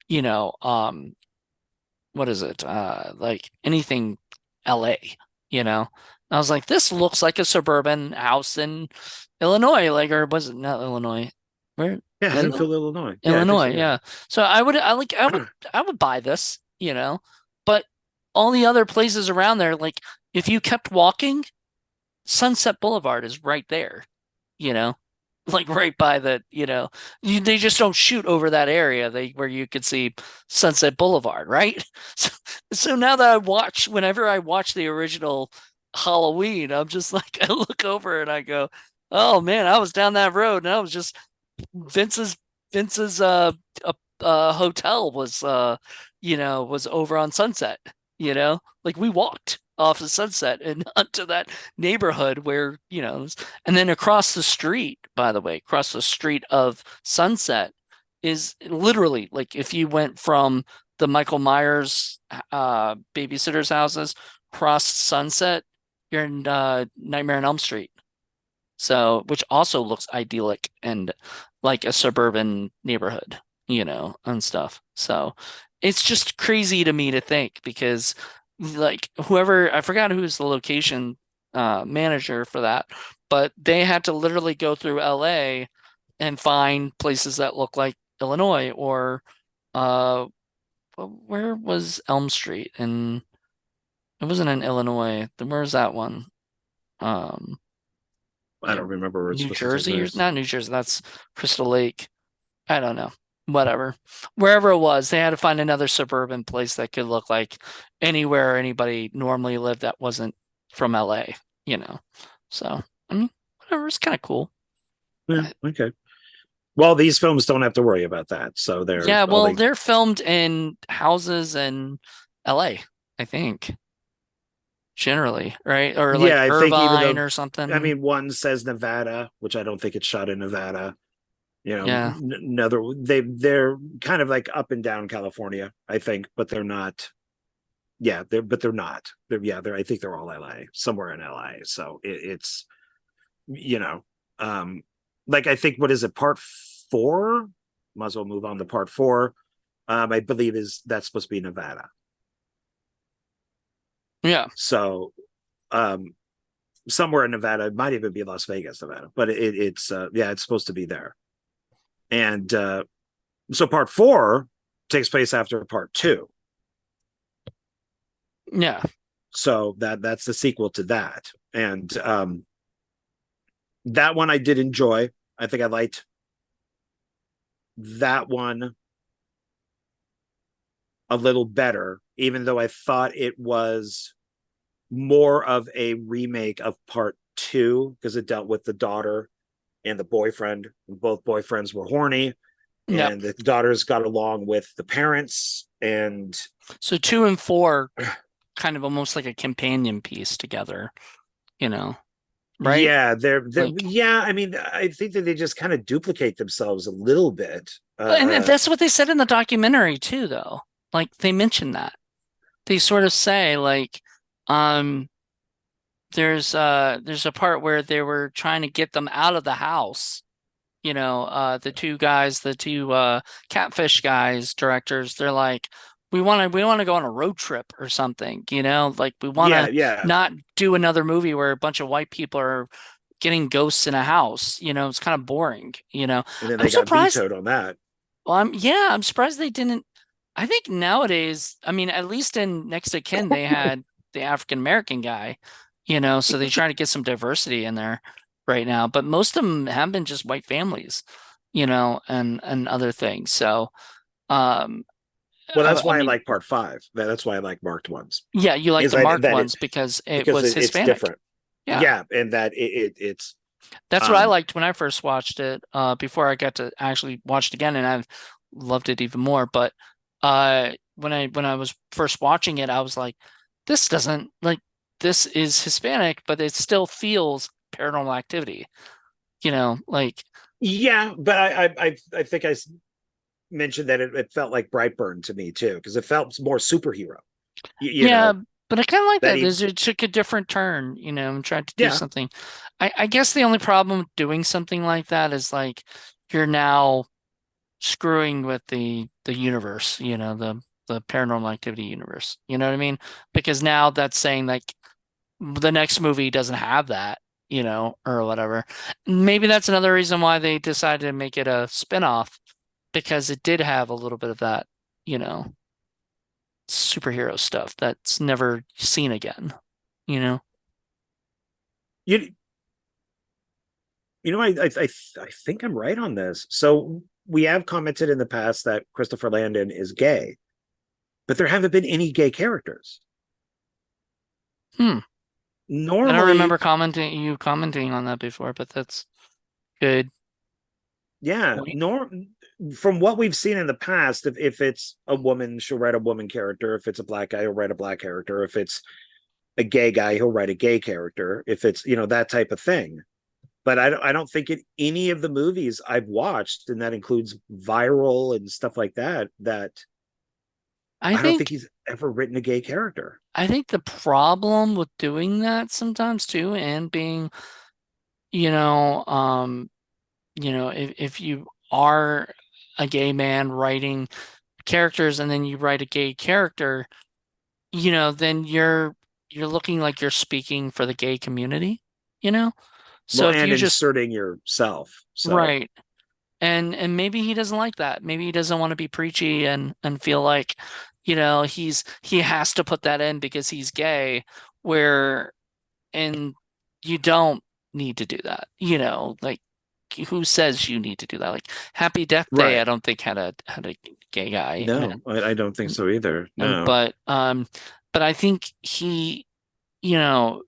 you know, um, what is it? Like anything LA, you know. I was like, this looks like a suburban house in Illinois, like, or was it not Illinois? Where Yeah, is it Enfield, Illinois. Yeah, I think Illinois? so. Yeah. Yeah. So I would buy this, but all the other places around there, like if you kept walking, Sunset Boulevard is right there, you know, like right by they just don't shoot over that area where you could see Sunset Boulevard, right? So, so now that whenever I watch the original Halloween, I'm just like, I look over and I go, oh man, I was down that road and I was just Vince's Vince's hotel was over on Sunset, like we walked off the Sunset and onto that neighborhood where, and then across the street, by the way, across the street of Sunset is literally like if you went from the Michael Myers babysitters houses across Sunset, you're in Nightmare on Elm Street. So, which also looks idyllic and like a suburban neighborhood, and stuff. So, it's just crazy to me to think because like whoever I forgot who's the location manager for that, but they had to literally go through LA and find places that look like Illinois or where was Elm Street? And it wasn't in Illinois. Then where's that one? Um I don't remember where it's New supposed to take Jersey or place. not New Jersey, that's Crystal Lake. I don't know. Whatever. Wherever it was, they had to find another suburban place that could look like anywhere anybody normally lived that wasn't from LA, you know. So, I mean, whatever, it's kind of cool. Yeah, okay. Well, these films don't have to worry about that. So they're Yeah, all well, they they're filmed in houses in LA, I think, generally, right? Or like yeah, I think even Irvine though or something. one says Nevada, which I don't think it's shot in Nevada. Yeah. Another they're kind of like up and down California, I think, but they're not. Yeah, they're not. They're I think they're all LA, somewhere in LA. So it's you know, um, like I think what is it, part four? Might as well move on to part four. I believe that's supposed to be Nevada. Yeah. So somewhere in Nevada, it might even be Las Vegas, Nevada, but it's supposed to be there. And so part four takes place after part two. Yeah. So that's the sequel to that. And that one I did enjoy. I think I liked that one a little better, even though I thought it was more of a remake of part two because it dealt with the daughter and the boyfriend. Both boyfriends were horny, Yep. and the daughters got along with the parents. And So 2 and 4 kind of almost like a companion piece together, right? they're Like, yeah. I mean, I think that they just kind of duplicate themselves a little bit. and that's what they said in the documentary too, though. Like they mentioned that. They sort of say like, um, there's a part where they were trying to get them out of the house. The two guys, the two catfish guys, directors, they're like, we want to go on a road trip or something, like we want Yeah, to yeah. not do another movie where a bunch of white people are getting ghosts in a house. It's kind of boring. And then I'm they got surprised. vetoed on that. Well, I'm surprised they didn't. I think nowadays, I mean, at least in Next to Kin, they had the African American guy, so they try to get some diversity in there. right now, but most of them have been just white families, you know, and other things. So, um, Well, that's I why I mean, like part five. That's why I like marked ones. yeah, you like Is the that marked that it ones because it because was it's Hispanic. different. Yeah. Yeah, and that it's That's what I um liked when I first watched it, before I got to actually watch it again, and I've loved it even more. But when I was first watching it, I was like, this doesn't like this is Hispanic, but it still feels Paranormal Activity, you know, like yeah, but I think mentioned that it felt like Brightburn to me too, because it felt more superhero. You yeah, know but I kind of like that that. he Is it took a different turn, you know, and tried to do yeah. something. I guess the only problem with doing something like that is like you're now screwing with the universe, you know, the Paranormal Activity universe. You know what I mean? Because now that's saying like the next movie doesn't have that, you know, or whatever. Maybe that's another reason why they decided to make it a spin-off because it did have a little bit of that, you know, superhero stuff that's never seen again, you know? You you know I think I'm right on this. So we have commented in the past that Christopher Landon is gay, but there haven't been any gay characters. Hmm. I don't Normally, remember commenting on that before, but that's good yeah, point. from what we've seen in the past, if it's a woman, she'll write a woman character. If it's a black guy, he'll write a black character. If it's a gay guy, he'll write a gay character. If it's, that type of thing. But I don't think in any of the movies I've watched, and that includes viral and stuff like that, that I I don't think think he's ever written a gay character. I think the problem with doing that sometimes too, and being, you know, if you are a gay man writing characters and then you write a gay character, then you're looking like you're speaking for the gay community, you know? So Well, if and you just inserting yourself. So right, and maybe he doesn't like that. Maybe he doesn't want to be preachy and feel like, he has to put that in because he's gay, where and you don't need to do that. Like who says you need to do that? Like Happy Death Day, I right. don't think had a gay guy in it. No, I don't think so either. And No. but I think you know,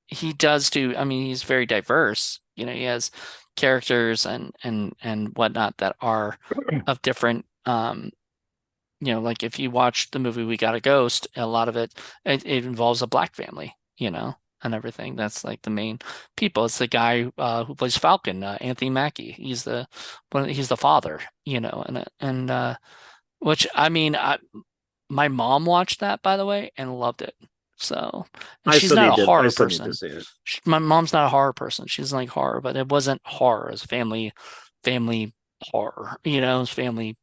he does do, I mean, he's very diverse. He has characters and whatnot that are of different like if you watch the movie We Got a Ghost, a lot of it involves a black family, and everything. That's like the main people. It's the guy who plays Falcon, Anthony Mackie. He's the father, and which I mean, my mom watched that by the way and loved it. So, and she's not a I horror still need to person. see it. My mom's not a horror person. She doesn't like horror, but it wasn't horror. It was family horror. It was family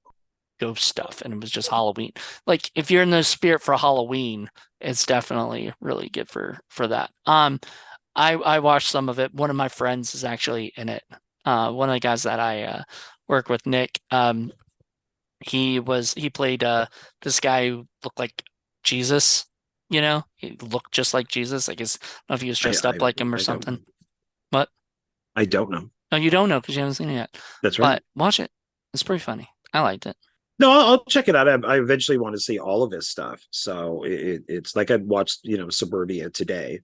ghost stuff, and it was just Halloween. Like if you're in the spirit for Halloween, it's definitely really good for that. I watched some of it. One of my friends is actually in it. One of the guys that I work with, Nick. He played this guy who looked like Jesus. He looked just like Jesus. I guess I don't know if he was I dressed I up like him or I don't something. know. But I don't know. no, you don't know because you haven't seen it yet. That's right. But watch it. It's pretty funny. I liked it. No, I'll check it out. I eventually want to see all of his stuff. So it's like I watched, Suburbia today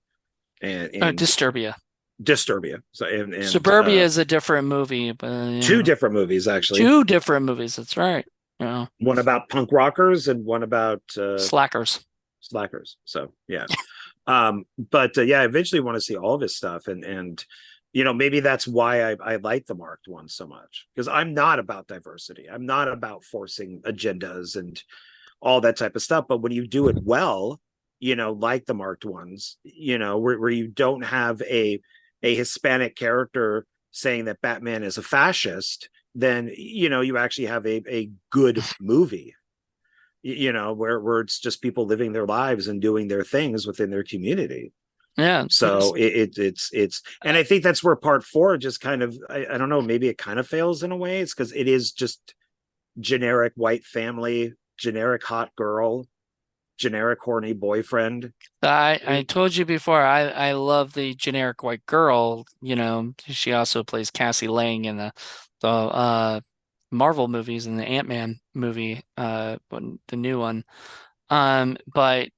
and Disturbia. Disturbia. So and Suburbia is a different movie, but two different movies actually. two different movies. That's right. One about punk rockers and one about Slackers. slackers. So yeah. But yeah, I eventually want to see all of his stuff, and maybe that's why I like the marked ones so much, because I'm not about diversity. I'm not about forcing agendas and all that type of stuff. But when you do it well, like the marked ones, where you don't have a Hispanic character saying that Batman is a fascist, then you actually have a good movie, where it's just people living their lives and doing their things within their community. Yeah, So it's and I think that's where part four just kind of, I don't know, maybe it kind of fails in a way. It's because it is just generic white family, generic hot girl, generic horny boyfriend. I told you before, I love the generic white girl, she also plays Cassie Lang in the Marvel movies and the Ant-Man movie, the new one. But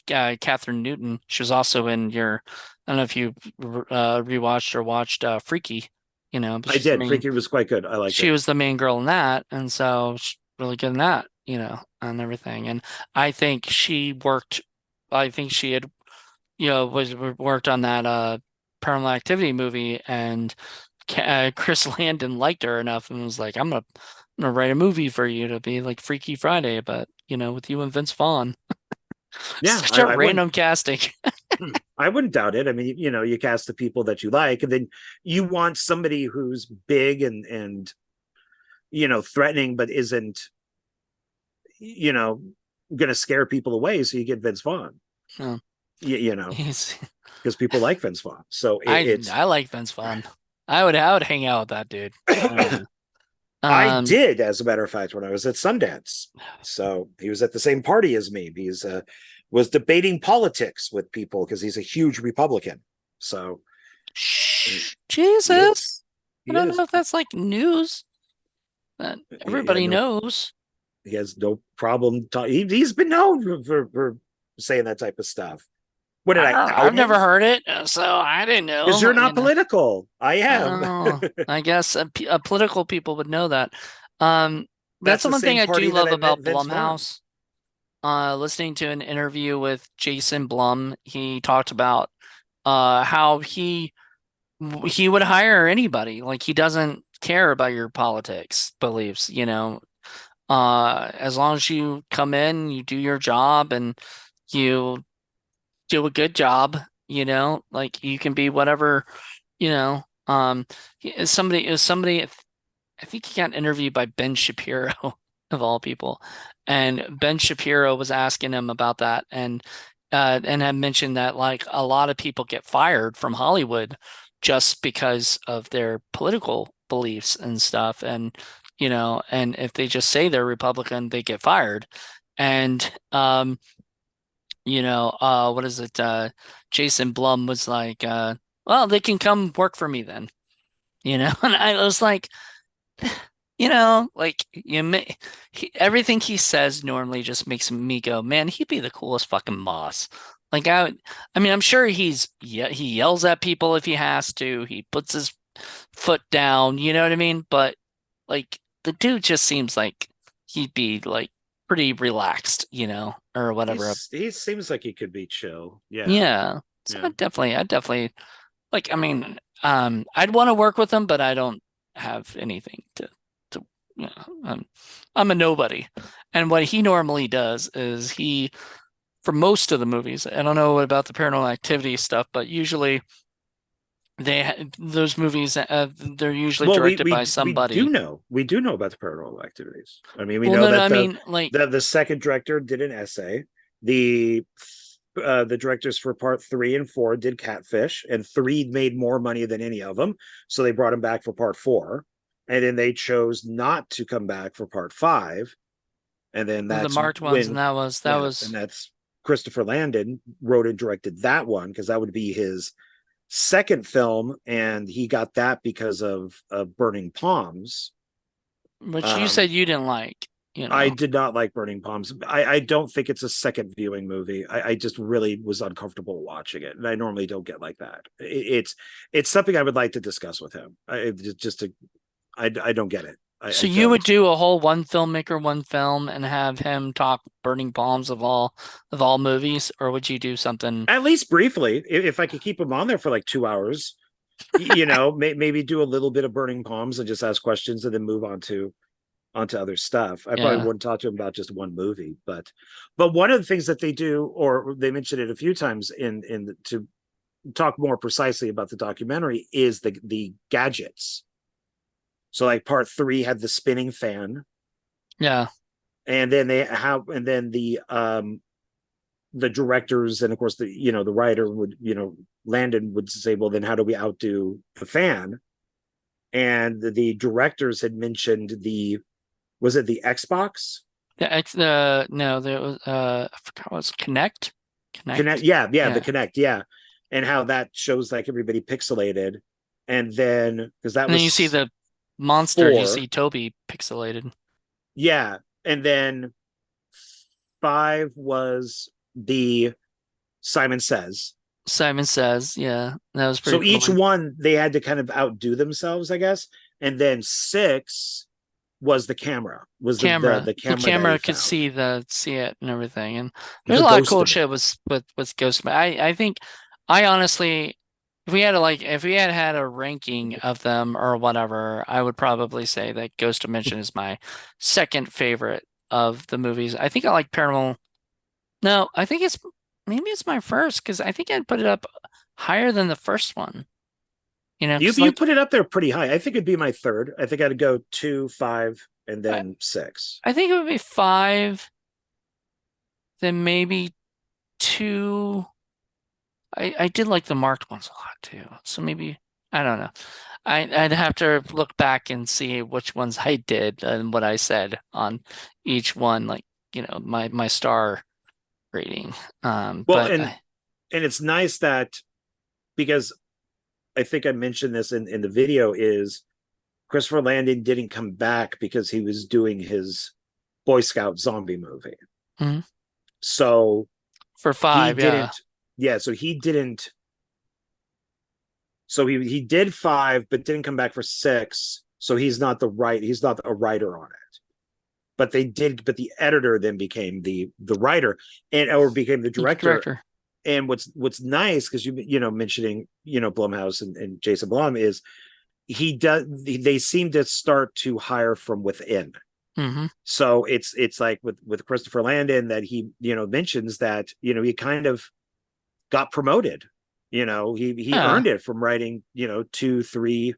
Catherine Newton, she was also in I don't know if you rewatched or watched Freaky, but I she's the did. main Freaky was quite good. I liked she it. was the main girl in that, and so she's really good in that, and everything. And I think she worked. I think she had, was worked on that Paranormal Activity movie, and Chris Landon liked her enough and was like, I'm gonna write a movie for you to be like Freaky Friday, but with you and Vince Vaughn." Yeah, Such a I wouldn't. random casting. I wouldn't doubt it. I mean, you cast the people that you like, and then you want somebody who's big and threatening, but isn't you know going to scare people away. So you get Vince Vaughn. No, You know, he's because people like Vince Vaughn. So it's I like Vince Vaughn. I would hang out with that dude. I Um, did, as a matter of fact, when I was at Sundance. So he was at the same party as me. He's was debating politics with people because he's a huge Republican. So shh, he is. Jesus. I He don't know is. if that's like news that Yeah, everybody no, knows. he has no problem. He's been known for saying that type of stuff. What did I I don't know. out I've him? never heard it, so I didn't Because know. you're not political. I am. Oh, I guess political people would know that. Um, that's That's the the one thing same I do party that love I met about Vince Vaughn. Blumhouse. Listening to an interview with Jason Blum, he talked about how he would hire anybody. Like he doesn't care about your politics beliefs, as long as you come in, you do your job and you do a good job, like you can be whatever, you know. Somebody, I think he got interviewed by Ben Shapiro of all people, and Ben Shapiro was asking him about that, and had mentioned that like a lot of people get fired from Hollywood just because of their political beliefs and stuff, and if they just say they're Republican, they get fired, and what is it? Jason Blum was like, well, they can come work for me then, and I was like, like everything he says normally just makes me go, man, he'd be the coolest fucking boss. Like I mean, I'm sure yeah, he yells at people if he has to. He puts his foot down, you know what I mean? But like the dude just seems like he'd be like pretty relaxed, or whatever. He seems like he could be chill. Yeah. Yeah. So Yeah. I definitely like, I mean, I'd want to work with him, but I don't have anything to, you know, I'm a nobody. And what he normally does is for most of the movies, I don't know about the Paranormal Activity stuff, but usually those movies, they're usually Well, directed by somebody. we do know about the paranormal activities. I mean, we Well, know no, no, that I mean, like, the second director did an essay. The the directors for part 3 and 4 did Catfish, and 3 made more money than any of them, so they brought him back for part 4, and then they chose not to come back for part 5, and then the that's marked ones, and when that yeah, and was that's Christopher Landon wrote and directed that one because that would be his second film, and he got that because of Burning Palms. which you Um, said you didn't like, I did not like Burning Palms. I don't think it's a second viewing movie. I just really was uncomfortable watching it, and I normally don't get like that. It's something I would like to discuss with him. I don't get it. I So you would don't. do a whole one filmmaker, one film, and have him talk Burning Palms of all movies, or would you do something? At least briefly, if I could keep him on there for like 2 hours, maybe do a little bit of Burning Palms and just ask questions and then move onto other stuff. I probably Yeah, wouldn't talk to him about just one movie, but one of the things that they do, or they mentioned it a few times to talk more precisely about the documentary, is the gadgets. So like part 3 had the spinning fan, yeah. and then the directors and of course the writer would Landon would say, well, then how do we outdo the fan? And the directors had mentioned was it the Xbox? It's no, there was I forgot what it was Connect, Connect. yeah, the Yeah. Connect, yeah, and how that shows like everybody pixelated, and then because that And then you see was the monster, you see 4, Toby pixelated. yeah, and then 5 was the Simon Says. Simon Says, yeah, that was pretty So cool. each one they had to kind of outdo themselves, I guess. And then 6 was the camera, was the The camera that he camera could found, see it and everything. And there's the a lot of ghost cool dimension. shit with Ghost. I think I honestly, if we had had a ranking of them or whatever, I would probably say that Ghost Dimension is my second favorite of the movies. I think I like Paranormal. No, I think it's maybe it's my first because I think I'd put it up higher than the first one. You know, because You like put it up there pretty high. I think it'd be my third. I think I'd go 2, 5, and I, then 6. I think it would be five, then maybe two. I did like the marked ones a lot too. So maybe I don't know. I'd have to look back and see which ones I did and what I said on each one, like, my star rating. Well, But and it's nice that, because I think I mentioned this in the video, is Christopher Landon didn't come back because he was doing his Boy Scout zombie movie. mhm. So For he five, yeah. didn't, yeah, so he didn't, so he did 5 but didn't come back for 6. So he's not a writer on it. But the editor then became the writer, and or became the director. Director. And what's nice, because mentioning Blumhouse and Jason Blum, is they seem to start to hire from within. Hmm. So it's like with Christopher Landon, that he mentions that he kind of got promoted. He Yeah. earned it from writing 2, 3,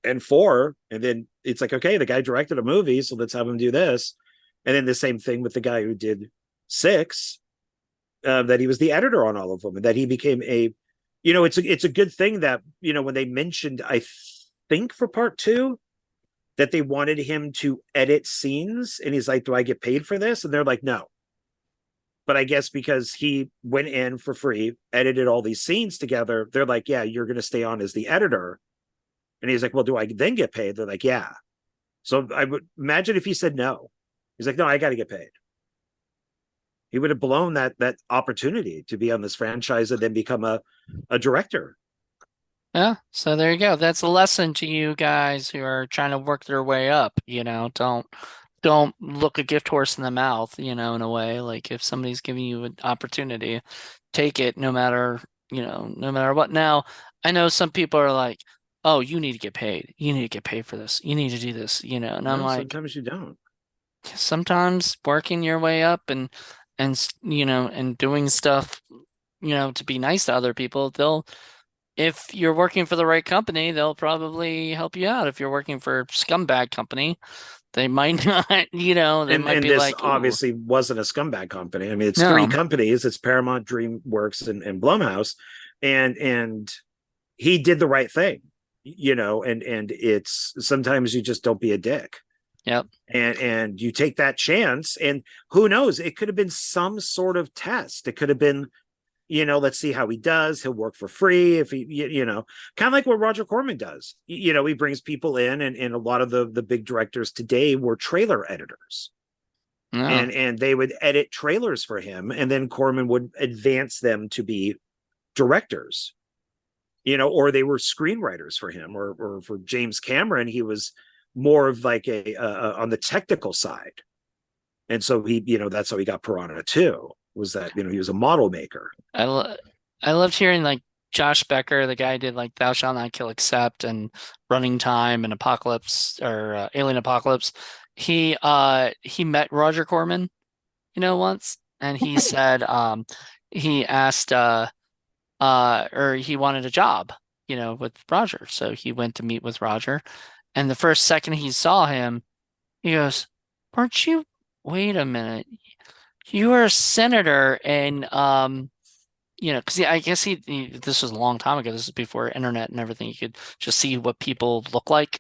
and 4, and then it's like, okay, the guy directed a movie, so let's have him do this. And then the same thing with the guy who did 6, that he was the editor on all of them, and that he became it's a good thing that when they mentioned, I think for part 2, that they wanted him to edit scenes, and he's like, do I get paid for this? And they're like, no. But I guess because he went in for free, edited all these scenes together, they're like, yeah, you're going to stay on as the editor. And he's like, well, do I then get paid? They're like, yeah. So I would imagine if he said no, he's like, no, I got to get paid. He would have blown that opportunity to be on this franchise and then become a director. Yeah. So there you go. That's a lesson to you guys who are trying to work their way up. Don't look a gift horse in the mouth, in a way. Like if somebody's giving you an opportunity, take it no matter what. Now, I know some people are like, oh, you need to get paid. You need to get paid for this. You need to do this, and I'm No, like, sometimes you don't. sometimes working your way up and doing stuff, to be nice to other people, if you're working for the right company, they'll probably help you out. If you're working for a scumbag company, they might not, they might And be this like, ooh, obviously wasn't a scumbag company. I mean, it's 3 no. companies. It's Paramount, DreamWorks, and Blumhouse, and he did the right thing. And it's sometimes you just don't be a dick, Yep. and you take that chance, and who knows, it could have been some sort of test. It could have been, let's see how he does. He'll work for free if he, kind of like what Roger Corman does. He brings people in, and a lot of the big directors today were trailer editors, No. and they would edit trailers for him, and then Corman would advance them to be directors, or they were screenwriters for him, or for James Cameron, he was more of like on the technical side. And so he, that's how he got Piranha 2, was that, he was a model maker. I lo I loved hearing like Josh Becker, the guy who did like Thou Shalt Not Kill Except and Running Time and Apocalypse or Alien Apocalypse. He met Roger Corman, once, and he said he asked or he wanted a job, with Roger. So he went to meet with Roger, and the first second he saw him, he goes, "Weren't you? Wait a minute. You were a senator and because I guess this was a long time ago. This is before internet and everything. You could just see what people look like.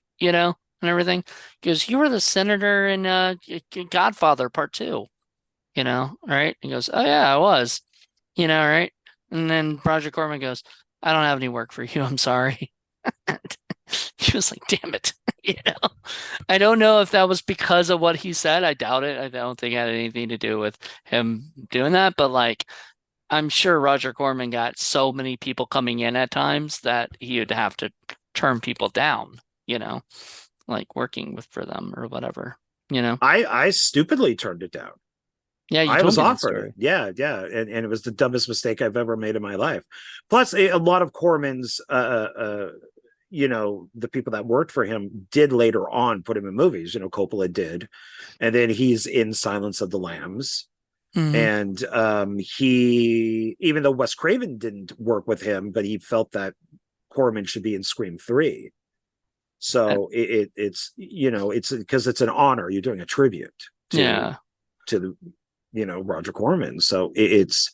and everything. He goes, "You were the senator in Godfather Part Two, right?" He goes, "Oh yeah, I was, right?" And then Roger Corman goes, "I don't have any work for you. I'm sorry." She was like, "Damn it." You know, I don't know if that was because of what he said. I doubt it. I don't think it had anything to do with him doing that. But like, I'm sure Roger Corman got so many people coming in at times that he would have to turn people down, like working with for them or whatever, you know. I stupidly turned it down. Yeah, you I told was me the offered it. story. Yeah, yeah. And it was the dumbest mistake I've ever made in my life. Plus, a lot of Corman's, the people that worked for him did later on put him in movies. Coppola did. And then he's in Silence of the Lambs. Hmm. And even though Wes Craven didn't work with him, but he felt that Corman should be in Scream 3. So it's because it's an honor. You're doing a tribute to Yeah, to Roger Corman. So it's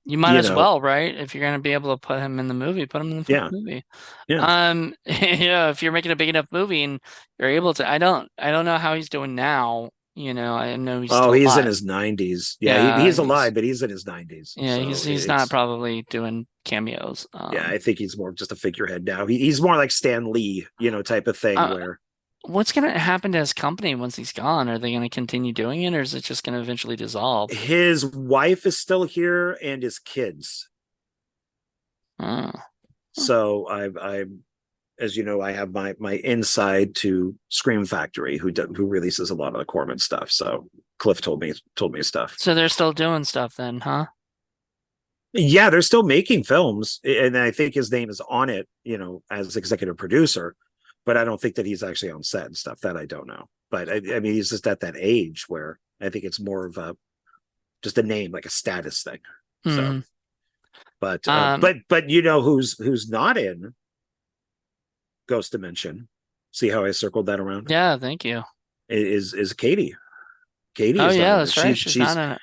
you might as well, right? If you're gonna be able to put him in the movie, put him in the fucking yeah, movie. yeah. If you're making a big enough movie and you're able to, I don't know how he's doing now. I know he's Oh, still he's in alive. his 90s. Yeah, Yeah, he's alive, but he's in his 90s. yeah, So he's not it's probably doing cameos. yeah, I think he's more just a figurehead now. He's more like Stan Lee, type of thing Uh, where what's gonna happen to his company once he's gone? Are they gonna continue doing it, or is it just gonna eventually dissolve? his wife is still here and his kids. Oh. So I as you know, I have my inside to Scream Factory, who releases a lot of the Corman stuff. So Cliff told me stuff. So they're still doing stuff then, huh? Yeah, they're still making films, and I think his name is on it, as executive producer. But I don't think that he's actually on set and stuff. That I don't know. But I mean, he's just at that age where I think it's more of a just a name, like a status thing. So, Hmm. but Um, who's not in Ghost Dimension? See how I circled that around? yeah, thank you. Is Katie? Katie Oh is not yeah, in it. that's right. She's She's not she's in it.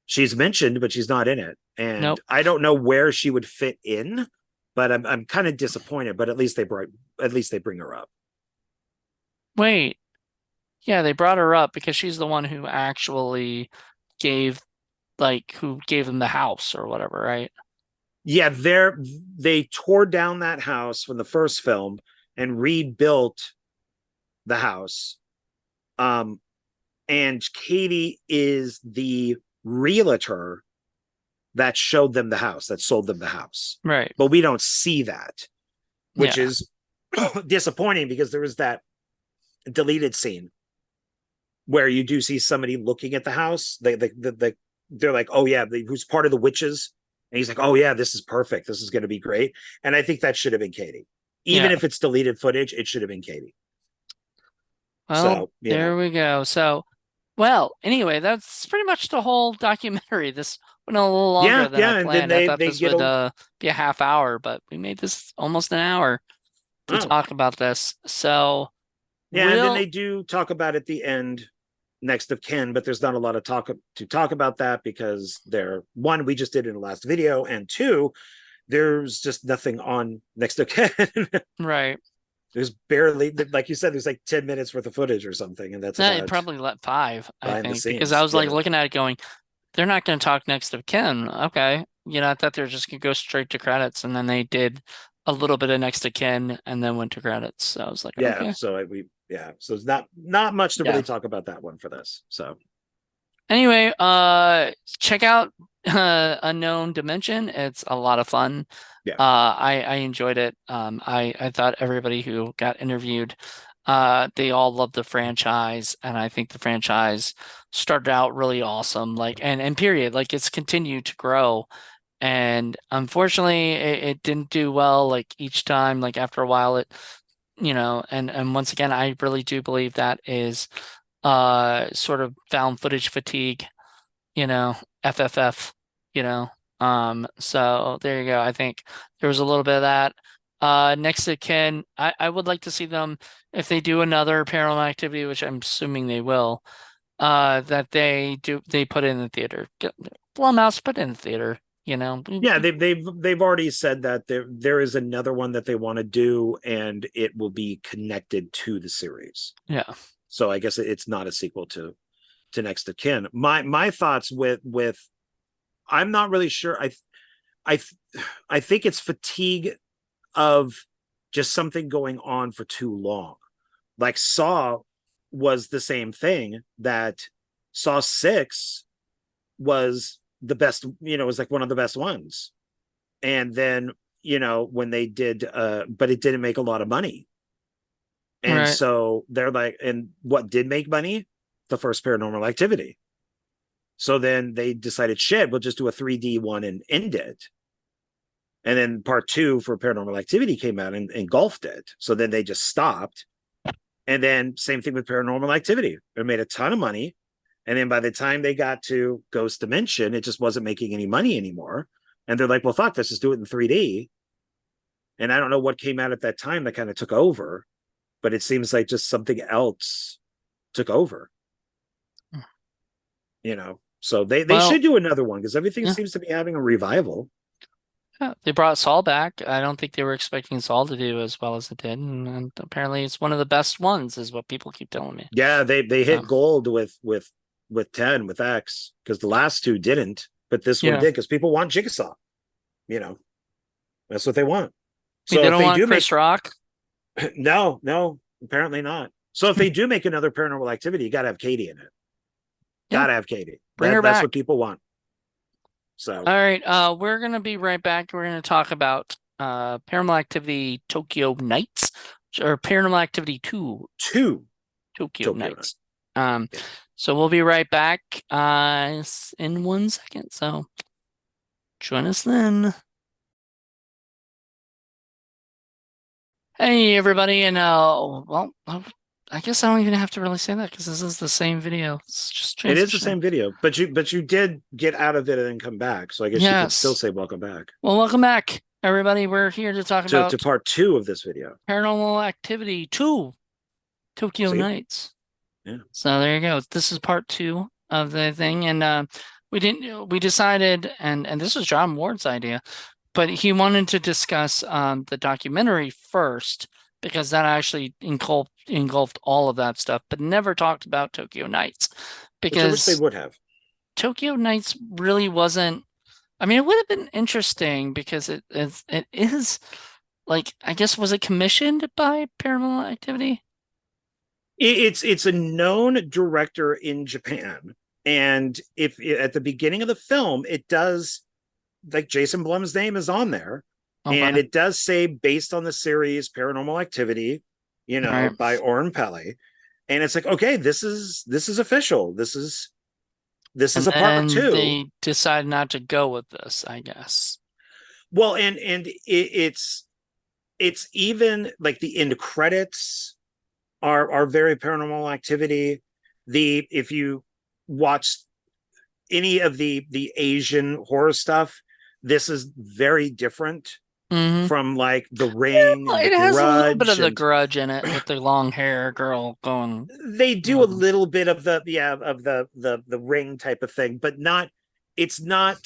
she's mentioned, but she's not in it. And Nope. I don't know where she would fit in, but I'm kind of disappointed. But at least they bring her up. Wait. Yeah, they brought her up because she's the one who actually gave who gave them the house or whatever, right? Yeah, they tore down that house from the first film and rebuilt the house. Um, and Katie is the realtor that showed them the house, that sold them the house. Right. But we don't see that, which Yeah. is disappointing because there was that deleted scene where you do see somebody looking at the house. They're like, oh yeah, who's part of the witches? And he's like, oh yeah, this is perfect. This is going to be great. And I think that should have been Katie. Even Yeah. if it's deleted footage, it should have been Katie. Well, So, there we go. So, well, anyway, that's pretty much the whole documentary. This went a little longer yeah, than I yeah. And then planned. I thought they this get would a be a half hour, but we made this almost an hour to oh talk about this. So, yeah, and then they we'll do talk about at the end next of kin, but there's not a lot of talk about that because they're one, we just did in the last video, and two, there's just nothing on next of kin. right. There's barely, like you said, there's like 10 minutes worth of footage or something, and that's Yeah, it about probably let five, I behind the think, because I scenes. was like Yeah. looking at it going, they're not going to talk next of kin. Okay. I thought they were just going to go straight to credits. And then they did a little bit of next of kin and then went to credits. So I was like, Yeah. okay. So so it's not much to Yeah. really talk about that one for this. So Anyway, check out Unknown Dimension. It's a lot of fun. yeah. I enjoyed it. I thought everybody who got interviewed, they all loved the franchise, and I think the franchise started out really awesome. Like, and period, like it's continued to grow. And unfortunately, it didn't do well. Like each time, like after a while, and once again, I really do believe that is sort of found footage fatigue, you know, FFF, you know. So there you go. I think there was a little bit of that. Next to Ken, I would like to see them if they do another Paranormal Activity, which I'm assuming they will, that they put it in the theater. Blumhouse put it in the theater. you know. Yeah, they've already said that there is another one that they want to do, and it will be connected to the series. Yeah. So I guess it's not a sequel to Next of Kin. My thoughts with I'm not really sure. I I think it's fatigue of just something going on for too long. Like Saw was the same thing, that Saw 6 was the best, was like one of the best ones. And then, when they did but it didn't make a lot of money. And Right. so they're like, and what did make money? The first Paranormal Activity. So then they decided, shit, we'll just do a 3D one and end it. And then part 2 for Paranormal Activity came out and engulfed it. So then they just stopped. And then same thing with Paranormal Activity. It made a ton of money. And then by the time they got to Ghost Dimension, it just wasn't making any money anymore. And they're like, well, fuck, let's just do it in 3D. And I don't know what came out at that time that kind of took over, but it seems like just something else took over. So they Well, should do another one, because everything yeah. seems to be having a revival. Yeah, they brought Saul back. I don't think they were expecting Saul to do as well as it did, and apparently it's one of the best ones, is what people keep telling me. Yeah, they So, hit gold with 10 with X, because the last two didn't, but this one yeah. did, because people want Jigsaw. You know, that's what they want. Wait, So they if don't they want do Chris make Rock? no, apparently not. So if they do make another Paranormal Activity, you got to have Katie in it. Yeah, Got to have Katie. bring her That's what back. people want. So All right, we're gonna be right back. We're gonna talk about Paranormal Activity Tokyo Nights, or Paranormal Activity 2 two Tokyo Tokyo Night. Nights. Um, Yeah. so we'll be right back in 1 second. So join us then. Hey everybody, and well, I guess I don't even have to really say that because this is the same video. It's just It is the transitioning. same video, but you did get out of it and then come back. So I guess you could still Yes. say welcome back Well, welcome back, everybody. We're here to talk to about part 2 of this video. Paranormal Activity 2 Tokyo See? Nights. Yeah. So there you go. This is part 2 of the thing, and we decided, and this was John Ward's idea, but he wanted to discuss the documentary first because that actually engulfed all of that stuff, but never talked about Tokyo Nights Which I wish they because would have. Tokyo Nights really wasn't. I mean, it would have been interesting because it is like, I guess, was it commissioned by Paranormal Activity? It's a known director in Japan, and if at the beginning of the film it does, like, Jason Blum's name is on there, and Okay, it does say based on the series Paranormal Activity, right. by Oren Peli, and it's like, okay, this is official. This is And a part then 2. they decided not to go with this, I guess. Well, and it's even like the end credits are very Paranormal Activity. The If you watch any of the Asian horror stuff, this is very different Hmm. from like The Ring and The It has a little bit Grudge, of the and grudge in it with the long hair girl going. they do a Um, little bit of the Ring type of thing, but not. It's not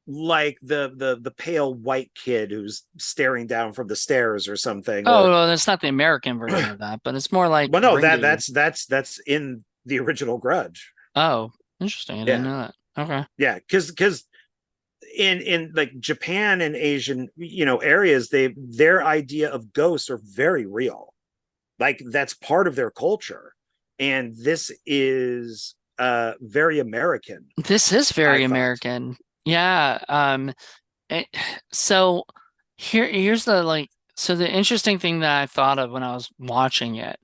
like the pale white kid who's staring down from the stairs or something. oh, Or well, it's not the American version of that, but it's more like well, no, ringy. that's in the original Grudge. Oh, interesting. I didn't Yeah, know that. Okay. yeah, because in like Japan and Asian areas, their idea of ghosts are very real. Like, that's part of their culture, and this is very American, This is I very thought. American. Yeah. It, so here's the like, so the interesting thing that I thought of when I was watching it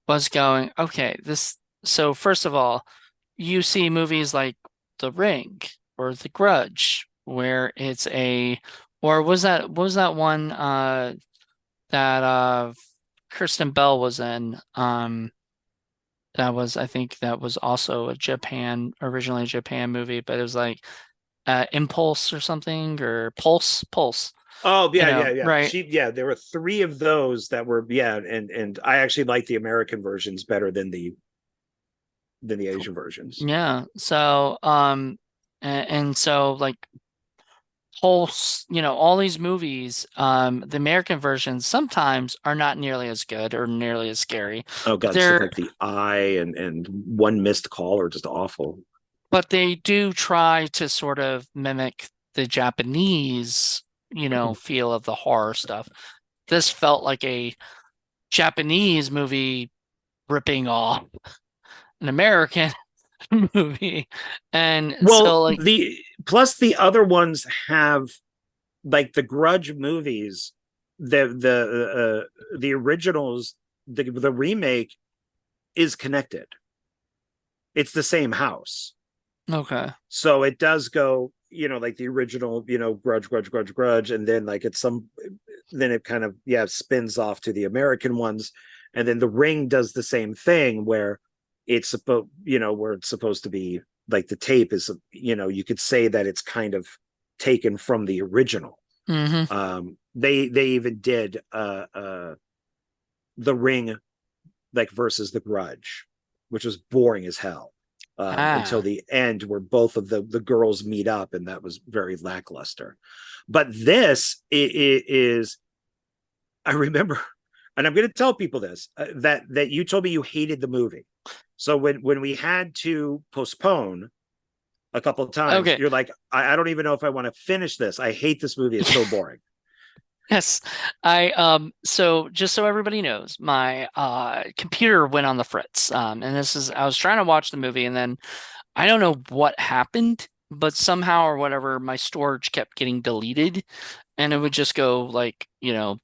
was going, okay, so first of all, you see movies like The Ring or The Grudge, where it's or what was that one that Kirsten Bell was in? I think that was also originally a Japan movie, but it was like Impulse or something, or Pulse, Oh, yeah, yeah, yeah. right? There were 3 of those that were, yeah, and I actually like the American versions better than the Asian versions. Yeah. So, and so like all these movies, the American versions sometimes are not nearly as good or nearly as scary, Oh but god, stuff they're like The Eye and One Missed Call are just awful. but they do try to sort of mimic the Japanese, feel of the horror stuff. This felt like a Japanese movie ripping off an American movie. And Well, so like, the plus the other ones have, like, the Grudge movies, the originals, the remake is connected. It's the same house. okay. So it does go, like the original, Grudge, and then like it's some, then it kind of, yeah, spins off to the American ones. And then The Ring does the same thing where where it's supposed to be, like the tape is, you could say that it's kind of taken from the original. Hmm. They even did The Ring, like, versus The Grudge, which was boring as hell, until Ah. the end where both of the girls meet up, and that was very lackluster. But this is, I remember, and I'm going to tell people this, that you told me you hated the movie. So when we had to postpone a couple of times, Okay. you're like, I don't even know if I want to finish this. I hate this movie. It's so boring. Yes. So just so everybody knows, my computer went on the fritz. And I was trying to watch the movie and then I don't know what happened, but somehow or whatever my storage kept getting deleted and it would just go like, 0.55,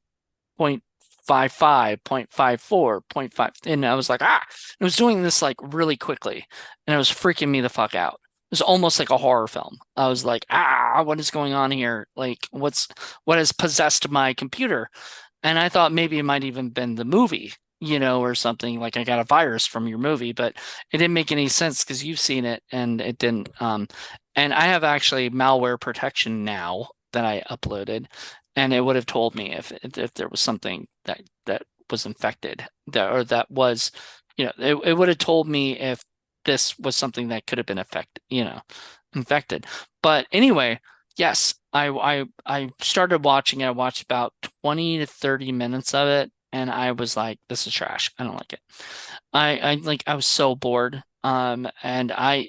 0.54, 0.5. And I was like, it was doing this like really quickly and it was freaking me the fuck out. It was almost like a horror film. I was like, what is going on here? Like, what has possessed my computer? And I thought maybe it might even been the movie, or something like I got a virus from your movie, but it didn't make any sense because you've seen it and it didn't. And I have actually malware protection now that I uploaded, and it would have told me if there was something that was infected that was, it would have told me if this was something that could have been infected. But anyway, yes, I started watching it. I watched about 20 to 30 minutes of it, and I was like, this is trash. I don't like it. I was so bored. And I'm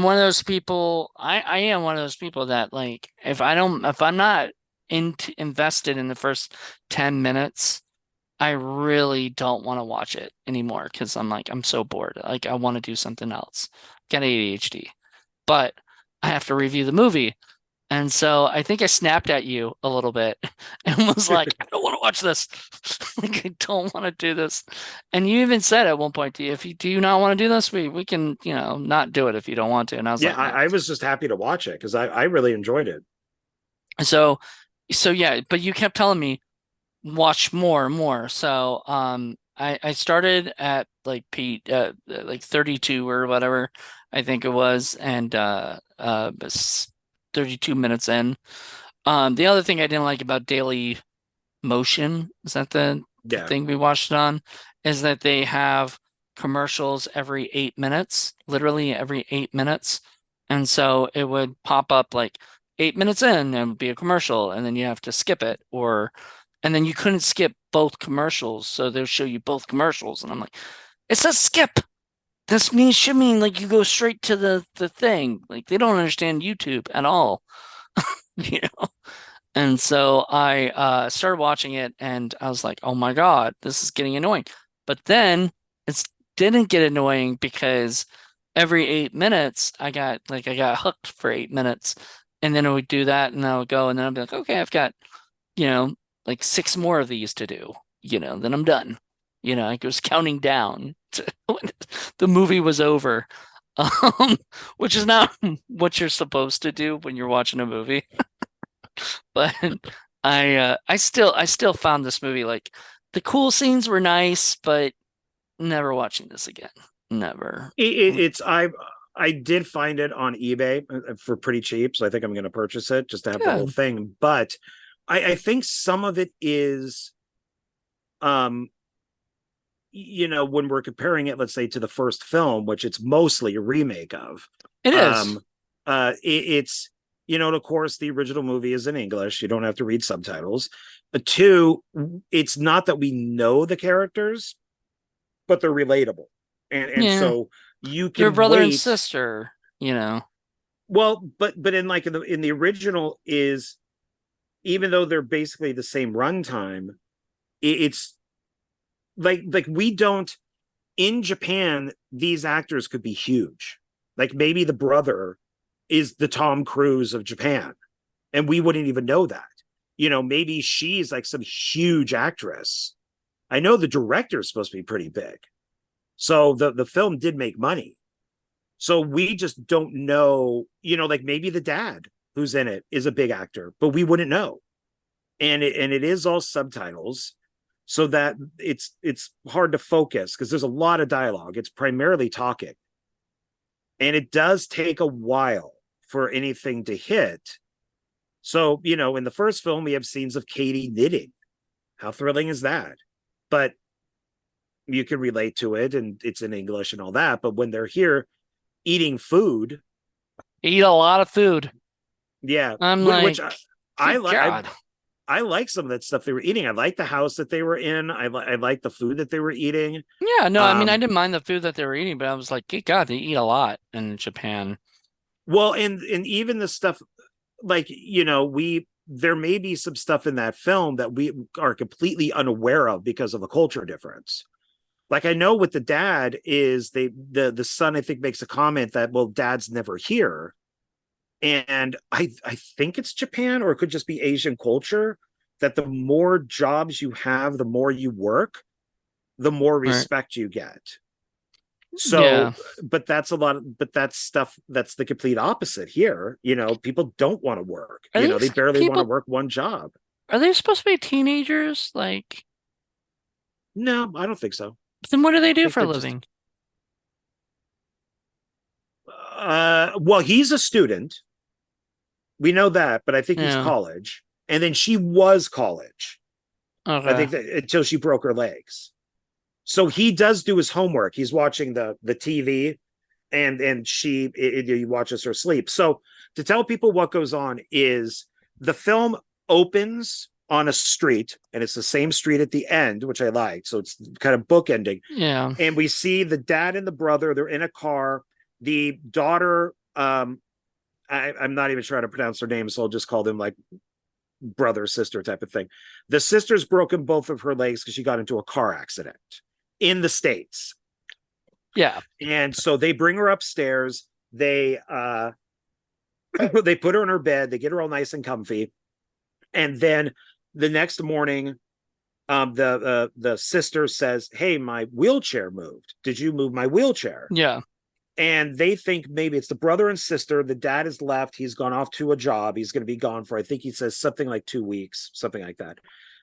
one of those people. I am one of those people that like if I'm not invested in the first 10 minutes, I really don't want to watch it anymore because I'm like I'm so bored. Like I want to do something else. Get ADHD, but I have to review the movie. And so I think I snapped at you a little bit and was like, I don't want to watch this. Like, I don't want to do this. And you even said at one point, if you do not want to do this, we can, not do it if you don't want to. And I was Yeah, like, no. I was just happy to watch it because I really enjoyed it. So, so yeah, but you kept telling me watch more and more. So, I started at like like 32 or whatever, I think it was, and 32 minutes in. The other thing I didn't like about Daily Motion, is that the Yeah. thing we watched it on, is that they have commercials every 8 minutes, literally every 8 minutes. And so it would pop up like 8 minutes in and it would be a commercial, and then you have to skip it, and then you couldn't skip both commercials. So they'll show you both commercials. And I'm like, it says skip. Should mean like you go straight to the thing. Like they don't understand YouTube at all. You know? And so I started watching it and I was like, oh my God, this is getting annoying. But then it didn't get annoying because every 8 minutes I got hooked for 8 minutes. And then I would do that and I would go and then I'd be like, okay, I've got, you know, like six more of these to do, then I'm done. I was counting down to when the movie was over. Which is not what you're supposed to do when you're watching a movie. But I still found this movie like the cool scenes were nice, but never watching this again. Never. It's I did find it on eBay for pretty cheap, so I think I'm going to purchase it just to have the whole Good. thing. But I think some of it is, um, when we're comparing it, let's say, to the first film, which it's mostly a remake of, It is. um, it's of course, the original movie is in English. You don't have to read subtitles. Two, it's not that we know the characters, but they're relatable. And Yeah, so you they're can brother and wait. sister, you know. Well, but in like in the original is, even though they're basically the same runtime, it's like we don't, in Japan, these actors could be huge. Like maybe the brother is the Tom Cruise of Japan, and we wouldn't even know that. Maybe she's like some huge actress. I know the director is supposed to be pretty big. So the film did make money. So we just don't know, like maybe the dad who's in it is a big actor, but we wouldn't know. And it is all subtitles, so that it's hard to focus because there's a lot of dialogue. It's primarily talking. And it does take a while for anything to hit. So, in the first film, we have scenes of Katie knitting. How thrilling is that? But you can relate to it, and it's in English and all that. But when they're here eating food, Eat a lot of food. yeah, I'm which like, I good like. God. I like some of that stuff they were eating. I like the house that they were in. I like the food that they were eating. Yeah, no, I mean, I Um, didn't mind the food that they were eating, but I was like, good God, they eat a lot in Japan. well, and even the stuff, like, we there may be some stuff in that film that we are completely unaware of because of a culture difference. Like, I know with the dad is the son, I think, makes a comment that, well, dad's never here. And I think it's Japan, or it could just be Asian culture, that the more jobs you have, the more you work, the more Right. respect you get. Yeah. So, but that's stuff that's the complete opposite here. People don't want to work. Are They these barely want to people, work one job. are they supposed to be teenagers? Like, No, I don't think so. then what do they I do think for a they're just, living? well, he's a student. We know that, but I think he's Yeah. college. And then she was college. I Okay. think that until she broke her legs. So he does do his homework. He's watching the TV, and he watches her sleep. So to tell people what goes on is, the film opens on a street, and it's the same street at the end, which I liked. So it's kind of bookending. Yeah. And we see the dad and the brother, they're in a car. The daughter, I'm not even sure how to pronounce their name, so I'll just call them like brother sister type of thing. The sister's broken both of her legs because she got into a car accident in the States. Yeah. And so they bring her upstairs. They they put her in her bed, they get her all nice and comfy. And then the next morning, the sister says, "Hey, my wheelchair moved. Did you move my wheelchair?" Yeah. And they think maybe it's the brother and sister. The dad is left. He's gone off to a job. He's going to be gone for, I think he says something like 2 weeks, something like that.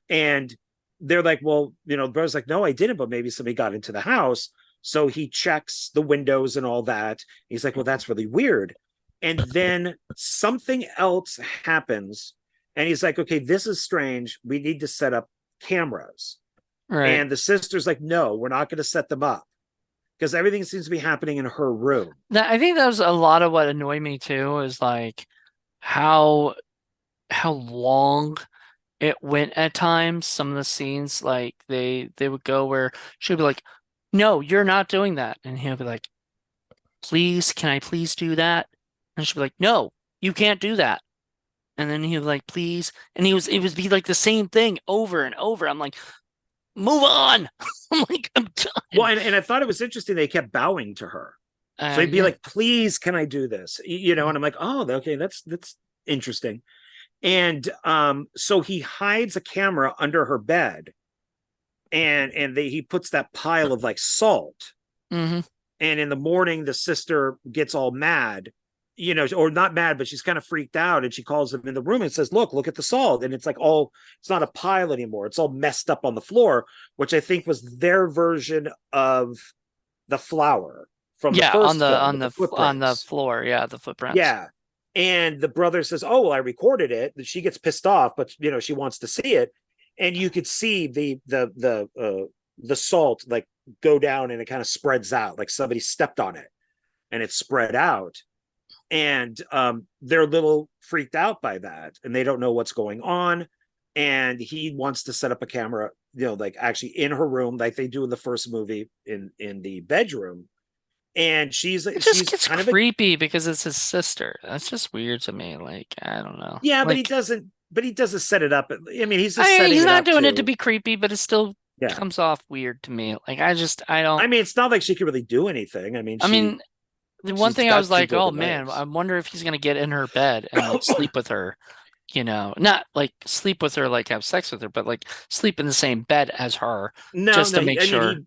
And they're like, well, the brother's like, no, I didn't, but maybe somebody got into the house. So he checks the windows and all that. He's like, well, that's really weird. And then something else happens. And he's like, okay, this is strange. We need to set up cameras. Right. And the sister's like, no, we're not going to set them up because everything seems to be happening in her room. That I think that was a lot of what annoyed me too, is like how how long it went at times. Some of the scenes, like they would go where she'd be like, "No, you're not doing that," and he'll be like, "Please, can I please do that?" And she'd be like, "No, you can't do that." And then he'd be like, "Please," and it would be like the same thing over and over. I'm like, "Move on!" I'm like, I'm Well, done. and I thought it was interesting. They kept bowing to her. So he'd be Yeah, like, please, can I do this? And I'm like, oh, okay, that's interesting. And so he hides a camera under her bed, and he puts that pile of like salt. hmm And in the morning, the sister gets all mad, or not mad, but she's kind of freaked out. And she calls him in the room and says, look at the salt. And it's like it's not a pile anymore. It's all messed up on the floor, which I think was their version of the flower from the yeah, first film with the on the footprints. floor, yeah, the footprints. Yeah. And the brother says, oh, well, I recorded it. She gets pissed off, but she wants to see it. And you could see the salt like go down, and it kind of spreads out like somebody stepped on it and it spread out. and they're a little freaked out by that, and they don't know what's going on. And he wants to set up a camera, like actually in her room, like they do in the first movie, in the bedroom. And It just she's gets kind of a creepy because it's his sister. That's just weird to me. Like, I don't know. yeah, but he Like, doesn't. But he doesn't set it up. I mean, he's just setting he's it not up doing it to to be creepy, but it still yeah. comes off weird to me. Like, I don't. I mean, it's not like she could really do anything. I mean, I mean, the one she's thing I was got two like, oh broken man, I legs. wonder if he's gonna get in her bed and like sleep with her. Not like sleep with her, like have sex with her, but like sleep in the same bed as her, No, just no. to make I mean, sure. he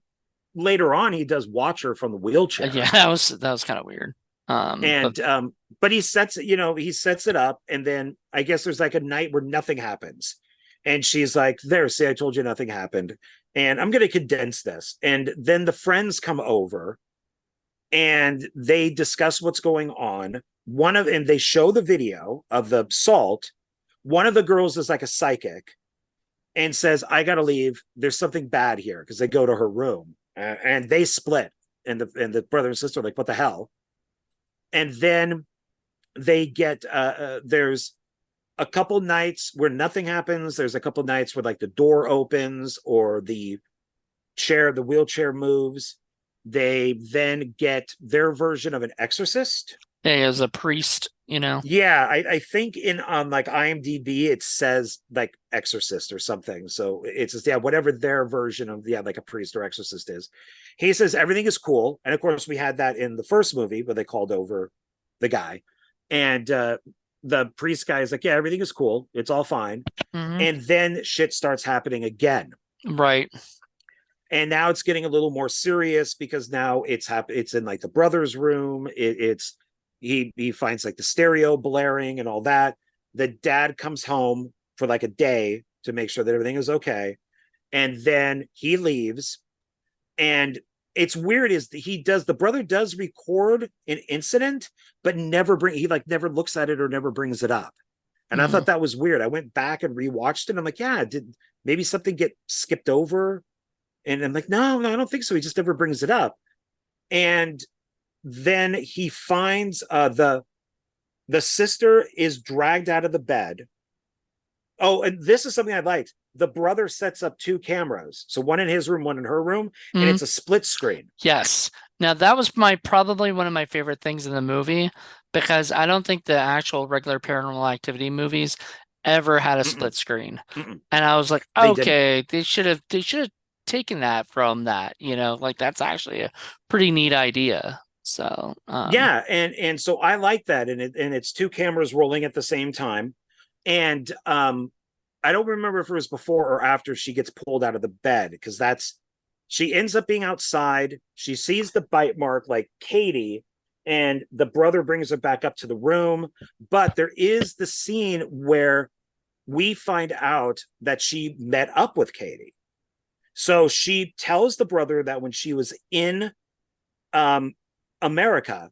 later on he does watch her from the wheelchair. Yeah, that was kind of weird. But And but he sets it up, and then I guess there's like a night where nothing happens, and she's like, there, see, I told you nothing happened. And I'm going to condense this. And then the friends come over and they discuss what's going on. And they show the video of the salt. One of the girls is like a psychic and says, I gotta leave, there's something bad here, because they go to her room, and they split. And the brother and sister are like, what the hell? And then they get there's a couple nights where nothing happens. There's a couple nights where like the door opens or the wheelchair moves. They then get their version of an exorcist. yeah, as a priest. Yeah, I think in on like IMDb it says like exorcist or something. So it's just, yeah, whatever their version of, yeah, like a priest or exorcist is. He says everything is cool. And of course we had that in the first movie where they called over the guy. And the priest guy is like, yeah, everything is cool. It's all fine. Hmm. And then shit starts happening again. Right. And now it's getting a little more serious because now it's in like the brother's room. It's he finds like the stereo blaring and all that. The dad comes home for like a day to make sure that everything is okay, and then he leaves. And it's weird is the brother does record an incident, but never looks at it or never brings it up. And I Hmm. thought that was weird. I went back and rewatched it. And I'm like, yeah, did maybe something get skipped over? And I'm like, no, I don't think so. He just never brings it up. And then he finds the sister is dragged out of the bed. Oh, and this is something I liked. The brother sets up two cameras, so one in his room, one in her room, and Hmm. it's a split screen. Yes. Now that was my probably one of my favorite things in the movie because I don't think the actual regular Paranormal Activity movies ever had a Mm-mm, split screen. mm-mm. And I was like, They didn't. okay, they should have taken that from that, like that's actually a pretty neat idea. So, Yeah, and so I like that, and it's two cameras rolling at the same time. And I don't remember if it was before or after she gets pulled out of the bed, because she ends up being outside. She sees the bite mark like Katie, and the brother brings her back up to the room. But there is the scene where we find out that she met up with Katie. So she tells the brother that when she was in um, America,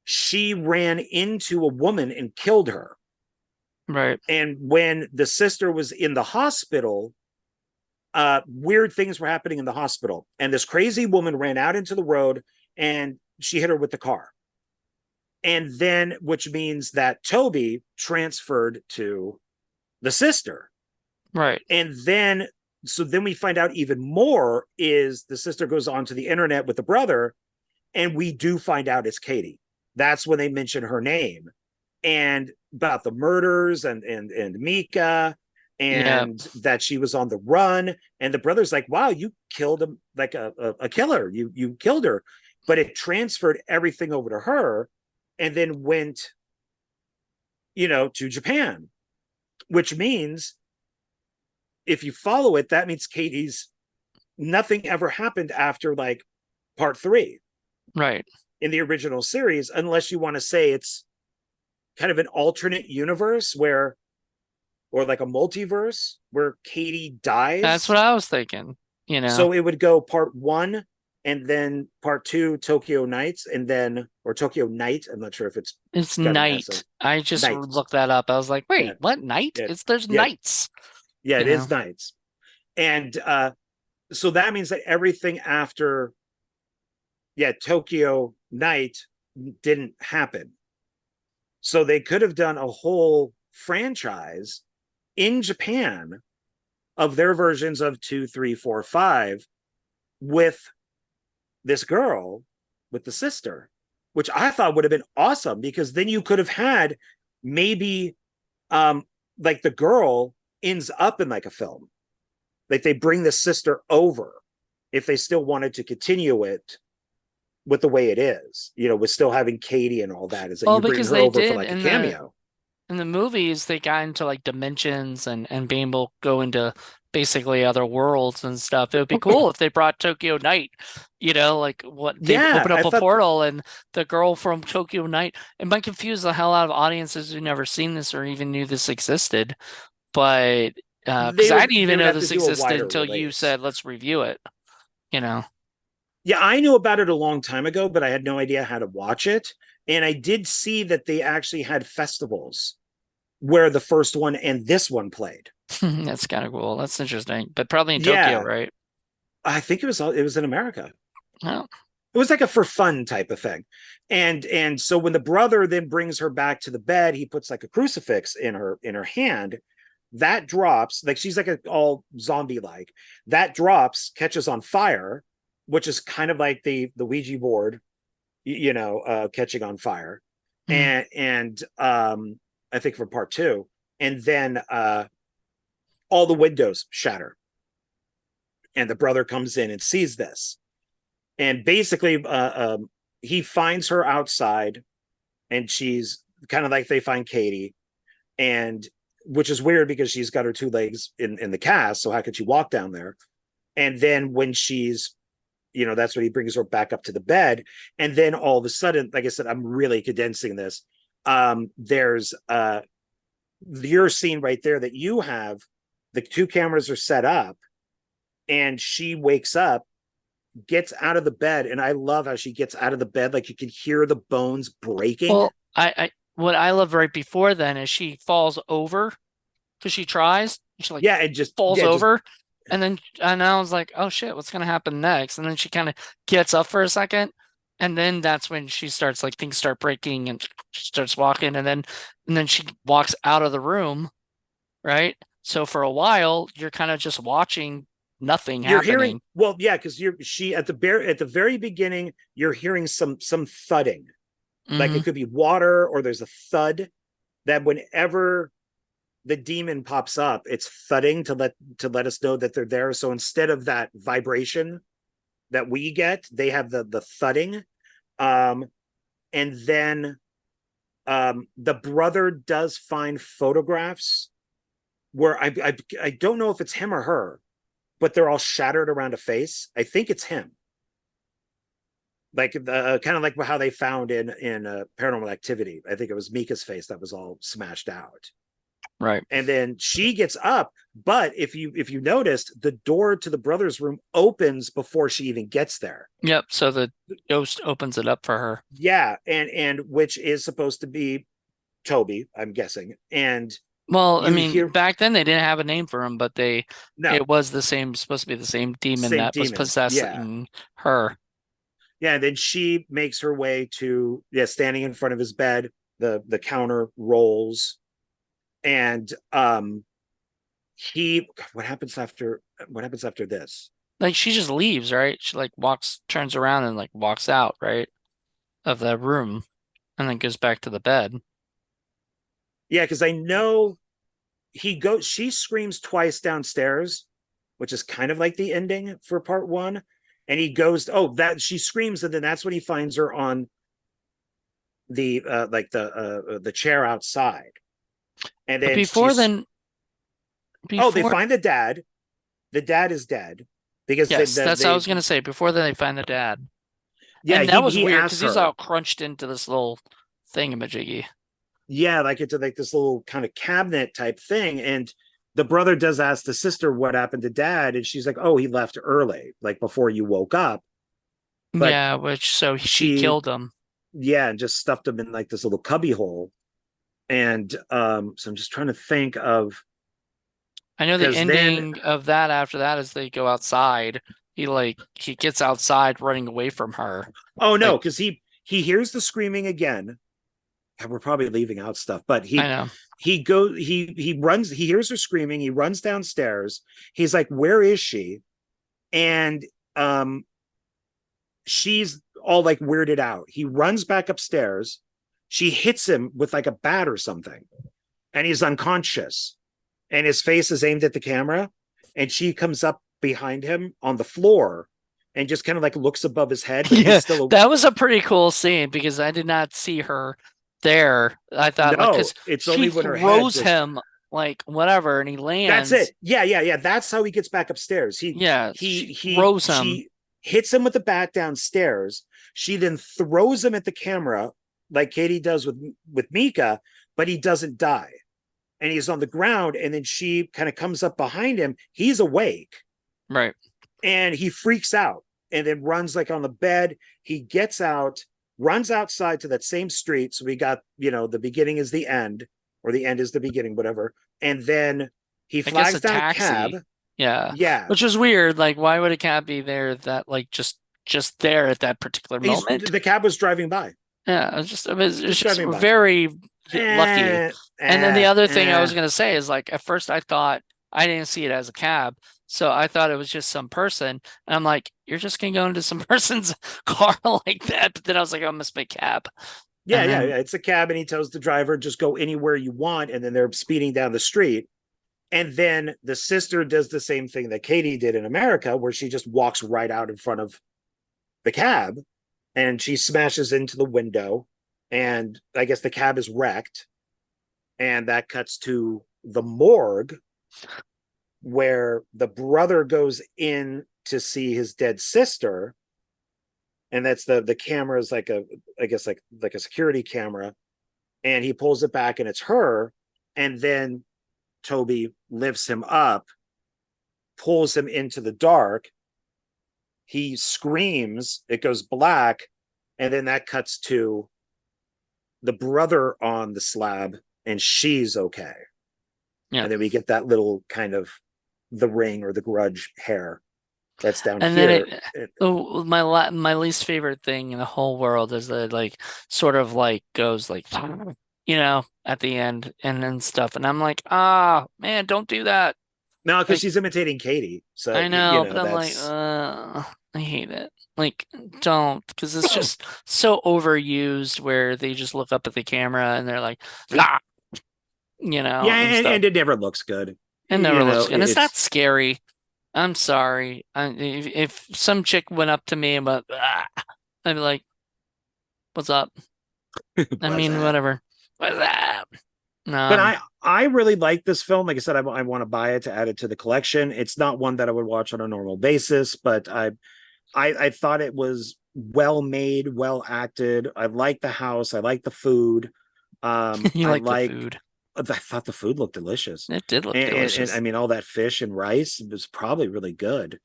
she ran into a woman and killed her. right, And when the sister was in the hospital, weird things were happening in the hospital. And this crazy woman ran out into the road and she hit her with the car. And then, which means that Toby transferred to the sister. right. And then, so then we find out even more is the sister goes onto the internet with the brother, and we do find out it's Katie. That's when they mention her name and about the murders and Mika, Yeah, and that she was on the run. And the brother's like, wow, you killed him, like a killer. You killed her. But it transferred everything over to her and then went, to Japan, which means if you follow it, that means Katie's nothing ever happened after like part 3 right. in the original series, unless you want to say it's kind of an alternate universe or like a multiverse where Katie That's dies. what I was thinking. So it would go part 1 and then part 2, Tokyo Nights, and then, or Tokyo Night. I'm not sure if it's It's got an S. night. I just Night. looked that up. I was like, Yeah. wait, what night? Yeah. There's Yeah. nights, Yeah. you It know. is Nights. And so that means that everything after, Tokyo Night didn't happen. So they could have done a whole franchise in Japan of their versions of 2, 3, 4, 5 with this girl, with the sister, which I thought would have been awesome, because then you could have had maybe like the girl ends up in like a film. Like they bring the sister over if they still wanted to continue it with the way it is, with still having Katie and all that, is that Well, you bring because her they over for did like a cameo. in the movies, they got into like dimensions and being able to go into basically other worlds and stuff. It would be cool if they brought Tokyo Night, like what they Yeah, open I up a thought portal and the girl from Tokyo Night. It might confuse the hell out of audiences who never seen this or even knew this existed. But because I didn't they even would know have to this do a existed wider until you release. said, let's review it, you know. Yeah, I knew about it a long time ago, but I had no idea how to watch it. And I did see that they actually had festivals where the first one and this one played. That's kind of cool. That's interesting. But probably in Tokyo, Yeah, right? I think it was in America. Oh. It was like a for fun type of thing. And so when the brother then brings her back to the bed, he puts like a crucifix in her hand. That drops, like she's like all zombie like. That drops, catches on fire, which is kind of like the Ouija board, catching on fire. Mhm. And I think for part two. And then all the windows shatter. And the brother comes in and sees this. And basically he finds her outside, and she's kind of like they find Katie, and which is weird because she's got her two legs in the cast, so how could she walk down there? And then when she's, that's when he brings her back up to the bed. And then all of a sudden, like I said, I'm really condensing this. There's your scene right there that you have, the two cameras are set up, and she wakes up, gets out of the bed, and I love how she gets out of the bed, like you can hear the bones breaking. Well, what I love right before then is she falls over because she tries. She like Yeah, and just falls yeah, just over, and I was like, oh shit, what's gonna happen next? And then she kind of gets up for a second, and then that's when she starts like things start breaking and she starts walking, and then she walks out of the room, right? So for a while, you're kind of just watching nothing you're hearing, happening. well, yeah, because she at the very beginning, you're hearing some thudding, like it Hmm. could be water, or there's a thud that whenever the demon pops up, it's thudding to let us know that they're there. So instead of that vibration that we get, they have the thudding. um and then the brother does find photographs where I don't know if it's him or her, but they're all shattered around a face. I think it's him, like the kind of like how they found in Paranormal Activity. I think it was Mika's face that was all smashed out. Right. And then she gets up, but if you noticed, the door to the brother's room opens before she even gets there. Yep. So the ghost opens it up for her. Yeah, and which is supposed to be Toby, I'm guessing. And Well, I you mean, hear, back then they didn't have a name for him, but no, it was the same, supposed to be the same demon same that was demon. Yeah. possessing her. Yeah, and then she makes her way to, yeah, standing in front of his bed, the counter rolls. And he what happens after this? Like she just leaves, right? She like walks, turns around and like walks out, right, of that room and then goes back to the bed. Yeah, because I know she screams twice downstairs, which is kind of like the ending for part one. And he goes, oh, that she screams, and then that's when he finds her on the chair outside. And But then before she's, then, oh, they before, find the dad. The dad is dead because yes, that's what I was gonna say. Before then, they find the dad. yeah, And that was he weird because asks he's her, all crunched into this little thingamajiggy. yeah, like it's like this little kind of cabinet type thing. And the brother does ask the sister what happened to dad, and she's like, oh, he left early, like before you woke up. But Yeah, which so she she, killed him. yeah, and just stuffed him in like this little cubby hole. And so I'm just trying to think of, I know the because then, ending of that after that is they go outside. He gets outside running away from her. oh no, Like, because he hears the screaming again, we're probably leaving out stuff, but I know. he runs, he hears her screaming, he runs downstairs. He's like, where is she? And um she's all like weirded out. He runs back upstairs. She hits him with like a bat or something, and he's unconscious. And his face is aimed at the camera. And she comes up behind him on the floor and just kind of like looks above his head, but Yeah, he's still that was a pretty cool scene because I did not see her there. I thought like no. because It's she only when her head throws just him like whatever and he that's it. lands. Yeah. That's how he gets back upstairs. Yeah, she throws him. She hits him with the bat downstairs. She then throws him at the camera like Katie does with Mika, but he doesn't die. And he's on the ground, and then she kind of comes up behind him. He's awake. Right. And he freaks out and then runs like on the bed. He gets out, runs outside to that same street. So we got, the beginning is the end, or the end is the beginning, whatever. And then he I guess flags a down a cab. taxi. Yeah. Yeah. Which was weird. Like, why would a cab be there that like just there at that particular moment? The cab was driving by. Yeah, it's just Driving by. very lucky. And then the other thing I was eh. gonna say is like at first I thought I didn't see it as a cab, so I thought it was just some person. And I'm like, you're just gonna go into some person's car like that. But then I was like, I must make cab. Yeah, yeah. It's a cab, and he tells the driver, just go anywhere you want. And then they're speeding down the street. And then the sister does the same thing that Katie did in America, where she just walks right out in front of the cab and she smashes into the window. And I guess the cab is wrecked. And that cuts to the morgue where the brother goes in to see his dead sister. And that's the camera is like I guess like a security camera. And he pulls it back and it's her. And then Toby lifts him up, pulls him into the dark. He screams, it goes black, and then that cuts to the brother on the slab, and she's okay. Yeah. And then we get that little kind of the ring or the grudge hair that's down And here. then my least favorite thing in the whole world is that like sort of like goes like at the end and stuff. And I'm like, man, don't do that. No, because Like, she's imitating Katie. So I know, but I'm like, I hate it. Like, don't, because it's just so overused where they just look up at the camera and they're like, ah, yeah, and and it never looks good. it never looks good. And it's not scary. I'm sorry. If some chick went up to me and went, I'd be like, what's up? I mean, whatever. What's up? But I really like this film. Like I said, I want to buy it to add it to the collection. It's not one that I would watch on a normal basis, but I thought it was well made, well acted. I like the house. I like the food. You I like the food. I thought the food looked delicious. It did look delicious. And I mean, all that fish and rice was probably really good.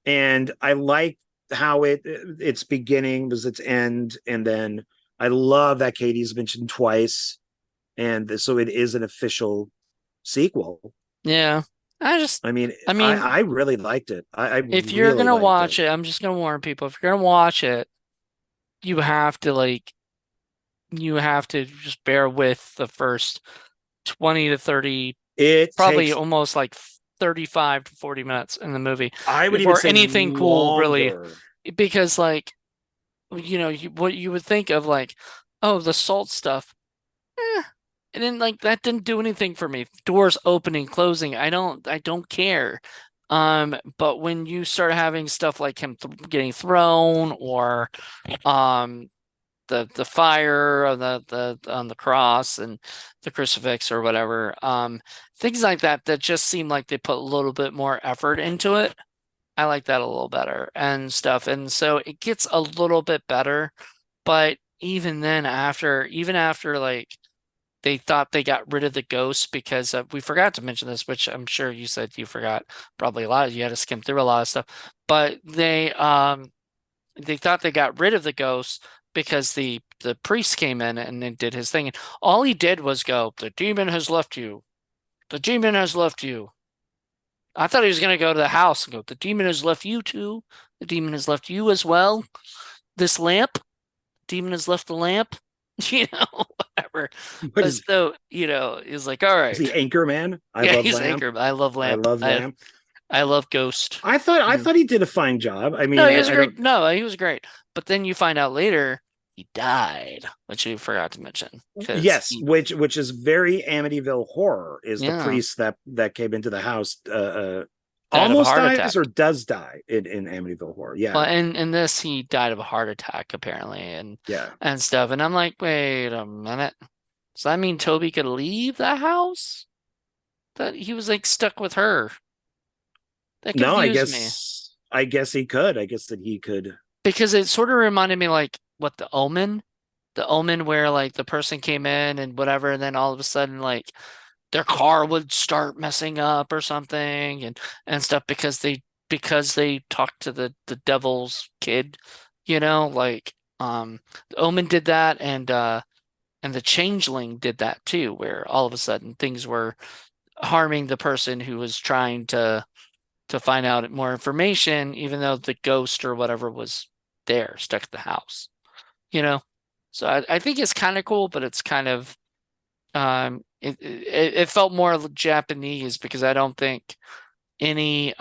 And I like how its beginning was its end, and then I love that Katie's mentioned twice, and so it is an official sequel. Yeah. I mean, I really liked it. If you're really gonna liked watch it, I'm just gonna warn people, if you're gonna watch it, you have to just bear with the first 20 to 30, probably almost like 35 to 40 minutes in the movie. I would even say anything longer. cool really, because like, what you would think of like, oh, the salt stuff. And then like that didn't do anything for me. Doors opening, closing. I don't care. But when you start having stuff like him getting thrown or the fire on the cross and the crucifix or whatever, things like that just seem like they put a little bit more effort into it. I like that a little better and stuff. And so it gets a little bit better, but even then even after like they thought they got rid of the ghost because we forgot to mention this, which I'm sure you said you forgot probably a lot. You had to skim through a lot of stuff, but they thought they got rid of the ghost because the priest came in and then did his thing. And all he did was go, "The demon has left you. The demon has left you." I thought he was going to go to the house and go, "The demon has left you too. The demon has left you as well. This lamp, demon has left the lamp." Whatever. What But is so, he's like, all is right. he Anchorman? I Yeah, love he's Lamp. Anchor. I love I Lamp. love I Lamp. I love Ghost. I Mm. thought he did a fine job. I No, mean, he was I don't. great. No, he was great. But then you find out later he died, which you forgot to mention because Yes, he, which is very Amityville horror. Is the yeah, priest that came into the house died of a almost heart dies or attack. does die in Amityville horror? Well, Yeah, in this he died of a heart attack apparently, and yeah. and stuff. And I'm like, wait a minute. Does that mean Toby could leave the house? That he was like stuck with her. That No, confused me I guess he could. I guess that he could. because it sort of reminded me like what the Omen where like the person came in and whatever, and then all of a sudden like their car would start messing up or something and stuff because they talked to the devil's kid, like the Omen did that and the Changeling did that too, where all of a sudden things were harming the person who was trying to find out more information, even though the ghost or whatever was there, stuck at the house, you know? So I think it's kind of cool, but it's kind of it felt more Japanese because I don't think any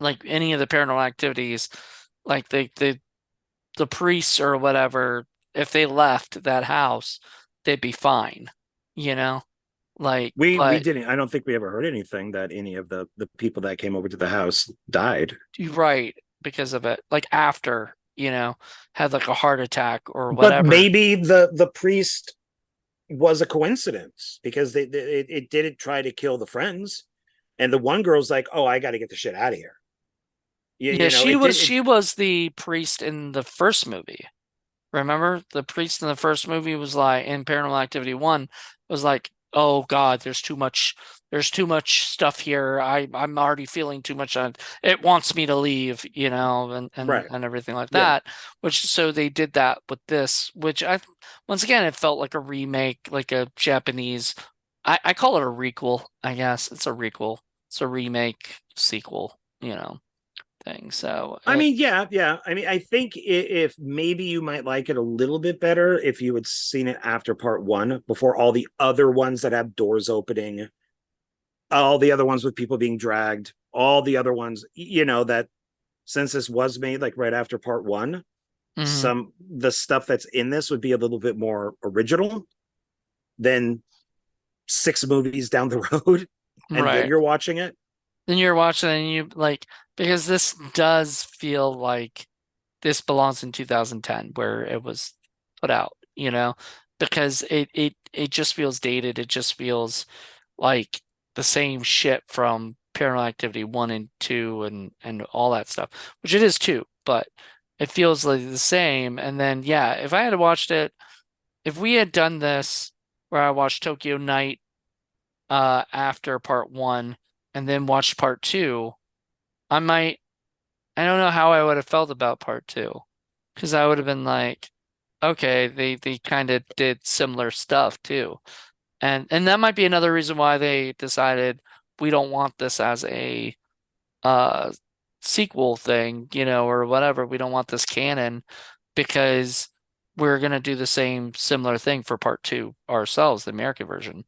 like any of the paranormal activities, like the priests or whatever, if they left that house, they'd be fine, you know? Like, We but didn't. I don't think we ever heard anything that any of the people that came over to the house died. you're right because of it. Like after, had like a heart attack or But whatever. maybe the priest was a coincidence because it didn't try to kill the friends, and the one girl's like, "Oh, I got to get the shit out of here." Yeah, It did. she was the priest in the first movie. Remember, the priest in the first movie was like in Paranormal Activity 1 was like, "Oh God, there's too much stuff here. I'm already feeling too much on it wants me to leave, Right. and everything like Yeah. that." Which so they did that with this, which I once again it felt like a remake, like a Japanese. I call it a requel, I guess. It's a requel. It's a remake sequel, thing. So I mean, yeah, yeah. I mean, I think if maybe you might like it a little bit better if you had seen it after part one, before all the other ones that have doors opening, all the other ones with people being dragged, all the other ones, that since this was made like right after part one, mhm, some the stuff that's in this would be a little bit more original than six movies down the road, and then right. you're watching it. Then you're watching and you like because this does feel like this belongs in 2010 where it was put out, because it just feels dated. It just feels like the same shit from Paranormal Activity 1 and 2 and all that stuff, which it is too, but it feels like the same. And then yeah, if I had watched it, if we had done this where I watched Tokyo Night after part 1 and then watched part 2, I might I don't know how I would have felt about part 2 because I would have been like, okay, they kind of did similar stuff too. And that might be another reason why they decided we don't want this as a uh sequel thing, or whatever. We don't want this canon because we're gonna do the same similar thing for part 2 ourselves, the American version,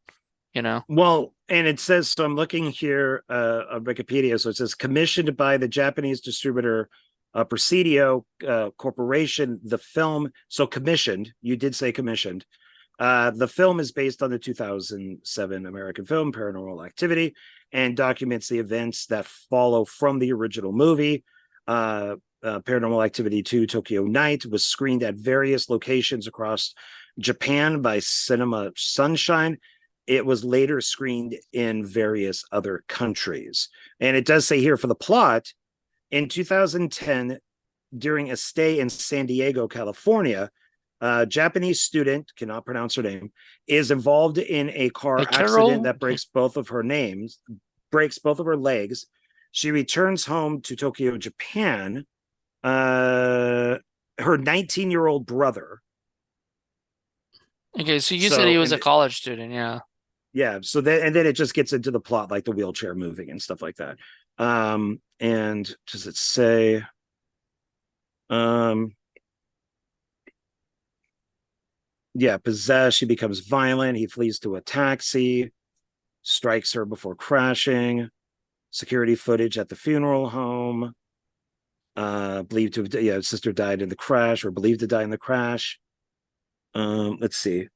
you know? Well, and it says so. I'm looking here on Wikipedia. So it says commissioned by the Japanese distributor Presidio Corporation. The film, so commissioned. You did say commissioned. The film is based on the 2007 American film Paranormal Activity and documents the events that follow from the original movie. Paranormal Activity 2 Tokyo Night was screened at various locations across Japan by Cinema Sunshine. It was later screened in various other countries. And it does say here for the plot in 2010, during a stay in San Diego, California, a Japanese student, cannot pronounce her name, is involved in a car Hey, accident Carol, that breaks both of her legs. She returns home to Tokyo, Japan. Her 19-year-old brother. okay, so you said he So, was a and college student, yeah. yeah, so then it just gets into the plot, like the wheelchair moving and stuff like that. And does it say? Um, Yeah, possessed. She becomes violent. He flees to a taxi, strikes her before crashing. Security footage at the funeral home. Believed to have, yeah, sister died in the crash or believed to die in the crash. Let's see.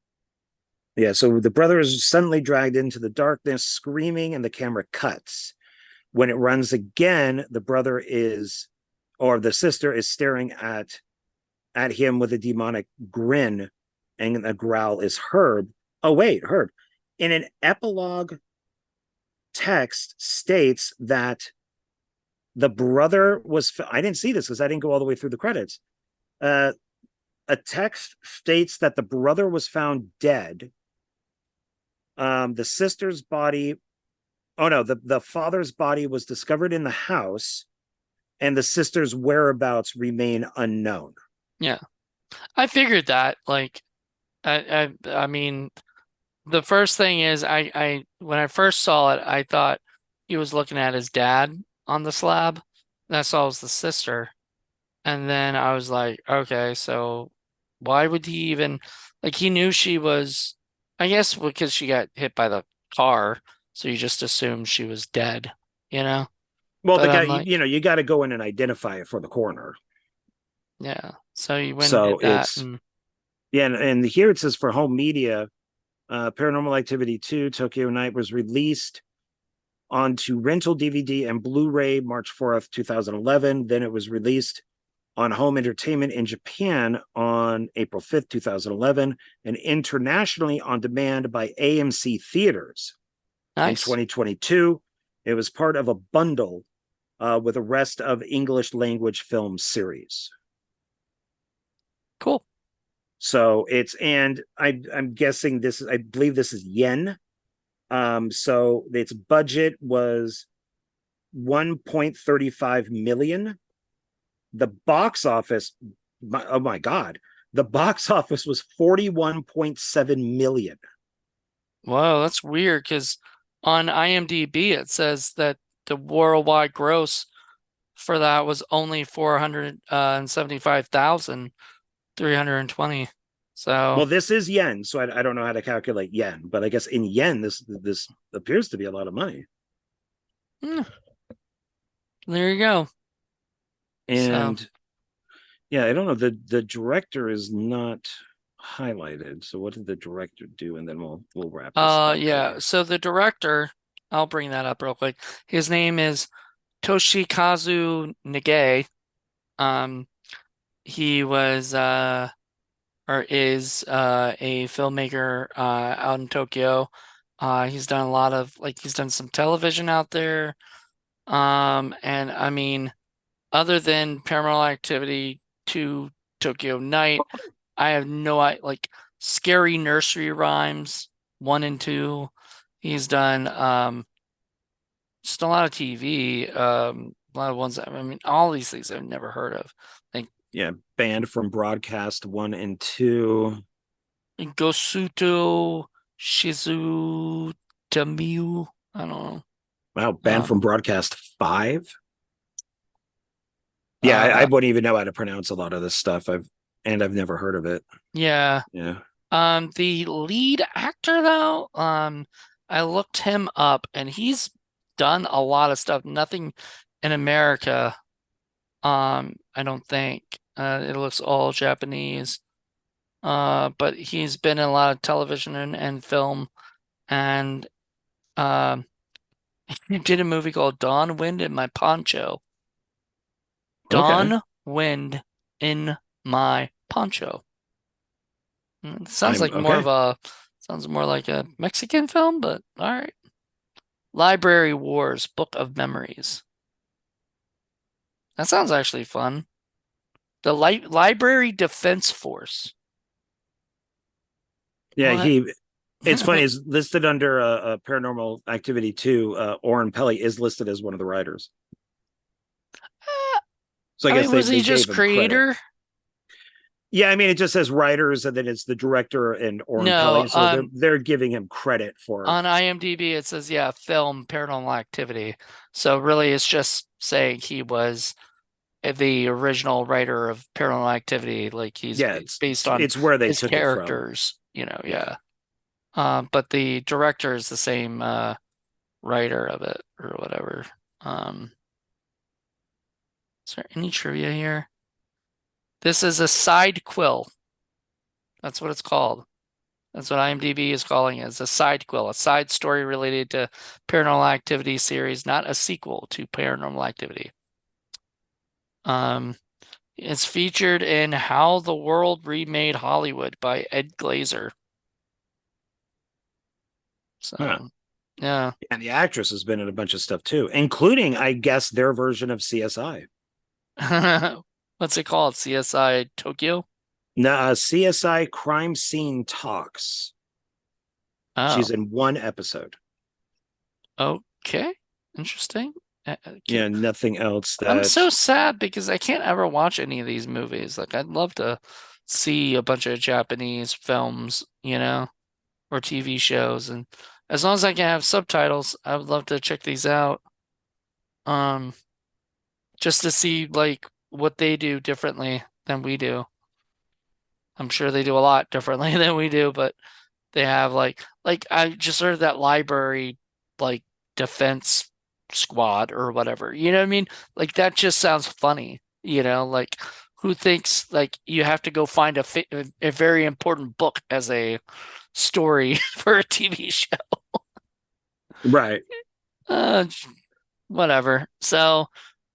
Yeah, so the brother is suddenly dragged into the darkness, screaming, and the camera cuts. When it runs again, the brother is, or the sister is staring at him with a demonic grin, and a growl is heard. Oh, wait, heard. In an epilogue text states that the brother was, I didn't see this because I didn't go all the way through the credits. Uh, a text states that the brother was found dead. The sister's body, oh no, the father's body was discovered in the house, and the sister's whereabouts remain unknown. Yeah. I figured that. Like, I mean, the first thing is when I first saw it, I thought he was looking at his dad on the slab. And I saw it was the sister. And then I was like, okay, so why would he even like he knew she was, I guess because she got hit by the car, so you just assumed she was dead, you know? Well, the But guy, I'm like, you got to go in and identify it for the coroner. yeah. So you went and So did that it's, and yeah, and here it says for home media, Paranormal Activity 2 Tokyo Night was released onto rental DVD and Blu-ray March 4th, 2011. Then it was released on home entertainment in Japan on April 5th, 2011, and internationally on demand by AMC Theaters in nice. 2022. It was part of a bundle with the rest of English language film series. Cool. So it's, and I'm guessing this is, I believe this is yen. So its budget was 1.35 million. The box office, oh my God, the box office was 41.7 million. Whoa, that's weird because on IMDb it says that the worldwide gross for that was only 475,320. So, Well, this is yen, so I don't know how to calculate yen, but I guess in yen, this appears to be a lot of money. hmm, there you go. So, And yeah, I don't know. The director is not highlighted. So what did the director do? And then we'll wrap this up yeah. here. So the director, I'll bring that up real quick. His name is Toshikazu Nage. Um, he was or is a filmmaker out in Tokyo. He's done a lot of like he's done some television out there. And I mean, other than Paranormal Activity 2 Tokyo Night, I have no idea. Like Scary Nursery Rhymes 1 and 2. He's done just a lot of TV. A lot of ones that, I mean, all these things I've never heard of. Like Yeah, banned from broadcast 1 and 2. Gosuto Shizutamiu. I don't know. Wow, banned from Um, broadcast 5. Yeah, I uh, wouldn't even know how to pronounce a lot of this stuff. I've never heard of it. yeah. Yeah. The lead actor though, I looked him up and he's done a lot of stuff. Nothing in America. I don't think. It looks all Japanese. But he's been in a lot of television and film, and um, he did a movie called Dawn Wind in My Poncho. Okay. Dawn Wind in My Poncho. It I'm okay. sounds more like a Mexican film, but all right. Library Wars, Book of Memories. That sounds actually fun. The Library Defense Force. Yeah, What? it's funny, is listed under Paranormal Activity 2. Oren Pelly is listed as one of the writers. So I I guess mean, was he they just gave him credit. creator? Yeah, I mean, it just says writers, and then it's the director and Oren No, Pelly. So they're giving him credit for. on IMDb it says, yeah, film Paranormal Activity. So really it's just saying he was the original writer of Paranormal Activity. Like he's Yeah, based on it's where they his took it from. characters, Yeah. yeah. But the director is the same writer of it or whatever. Um, is there any trivia here? This is a side quill. That's what it's called. That's what IMDb is calling it. It's a side quill, a side story related to Paranormal Activity series, not a sequel to Paranormal Activity. Um, it's featured in How the World Remade Hollywood by Ed Glazer. Huh. So, yeah. And the actress has been in a bunch of stuff too, including, I guess, their version of CSI. What's it called? CSI Tokyo? Now, CSI Crime Scene Talks. She's Oh, in one episode. okay. Interesting. Yeah, nothing else I'm that. so sad because I can't ever watch any of these movies. Like, I'd love to see a bunch of Japanese films, or TV shows, and as long as I can have subtitles, I would love to check these out. Um, just to see like what they do differently than we do. I'm sure they do a lot differently than we do, but they have like I just heard that library like defense squad or whatever. You know what I mean? Like that just sounds funny, like who thinks like you have to go find a very important book as a story for a TV show? Right. Uh, whatever. So,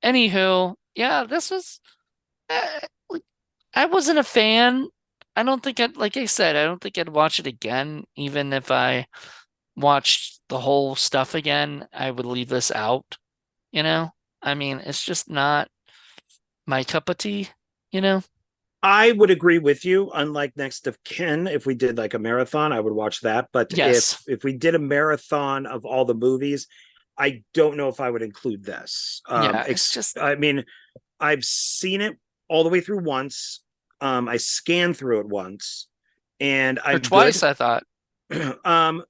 anywho, yeah, this was uh, I wasn't a fan. I don't think like I said, I don't think I'd watch it again, even if I watched the whole stuff again, I would leave this out, you know? I mean, it's just not my cup of tea, you know? I would agree with you. Unlike Next of Kin, if we did like a marathon, I would watch that. But if Yes. if we did a marathon of all the movies, I don't know if I would include this. Yeah, it's just I mean, I've seen it all the way through once. I scanned through it once, and or I'm twice, good. I thought. um,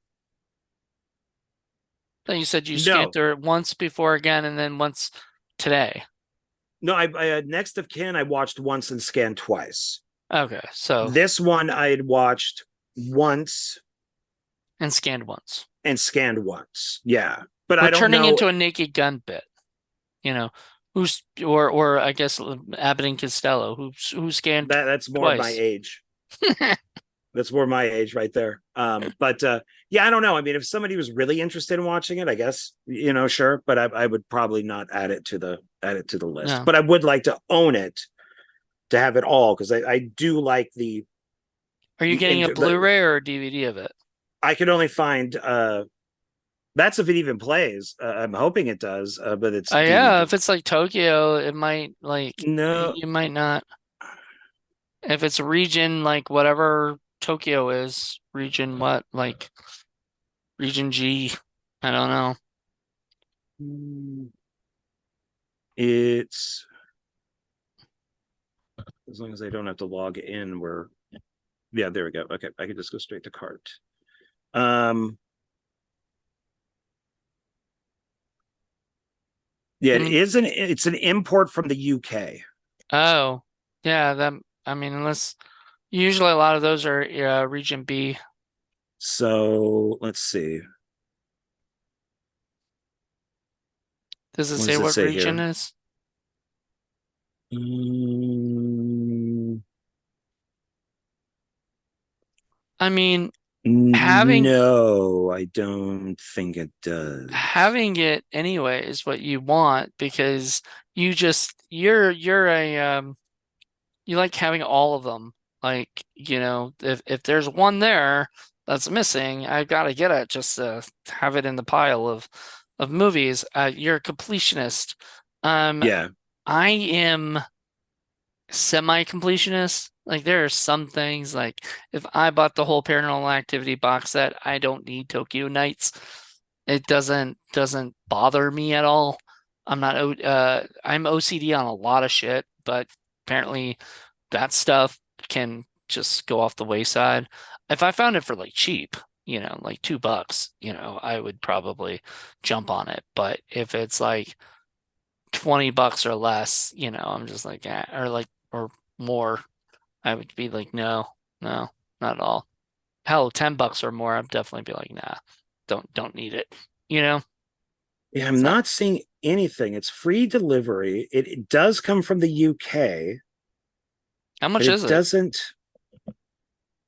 Then you said you scanned no, through it once before again and then once today. no. I Next of Kin, I watched once and scanned twice. Okay, so This one I had watched once and scanned once. and scanned once. Yeah, but We're I don't turning know. into a Naked Gun bit, you know. Or I guess Abbott and Costello, who scanned That's more my twice. age. That's more my age right there. But yeah, I don't know. I mean, if somebody was really interested in watching it, I guess sure. But I would probably not add it to the list. No. But I would like to own it to have it all because I do like Are you the getting a inter. Blu-ray or a DVD of it? I can only find that's if it even plays. I'm hoping it does, but it's Yeah, DVD. if it's like Tokyo, it might like No, you might not. If it's region like whatever Tokyo is, region what, like region G, I don't know. it's as long as I don't have to log in. Where yeah, there we go. Okay, I can just go straight to cart. Um, yeah, I it mean, is it's an import from the UK. oh, yeah, that I mean, unless usually a lot of those are region B. So let's see. Does it What say does it what say region here? is? Mm, I mean, having no, I don't think it does. having it anyway is what you want because you're a you like having all of them. Like, if there's one there that's missing, I've got to get it just to have it in the pile of movies. You're a completionist. Um, Yeah, I am semi-completionist. Like there are some things like if I bought the whole Paranormal Activity box set, I don't need Tokyo Nights. It doesn't bother me at all. I'm OCD on a lot of shit, but apparently that stuff can just go off the wayside. If I found it for like cheap, like $2, I would probably jump on it. But if it's like $20 or less, I'm just like, or like, or more, I would be like, no, no, not at all. Hell, $10 or more, I'd definitely be like, nah, don't need it. You know, Yeah, I'm it's not. not seeing anything. It's free delivery. It does come from the UK, How but much is it it? doesn't.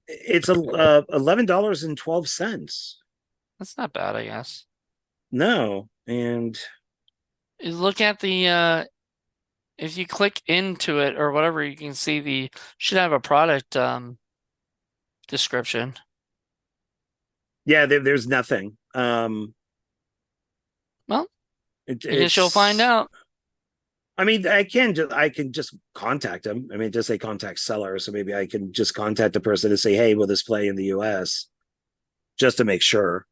It's $11.12. That's not bad, I guess. No, and You look at the if you click into it or whatever, you can see the should have a product description. yeah, there's nothing. Well, I guess you'll find It's. out. I mean, I can just contact them. I mean, just say contact seller, so maybe I can just contact the person and say, hey, will this play in the US? Just to make sure.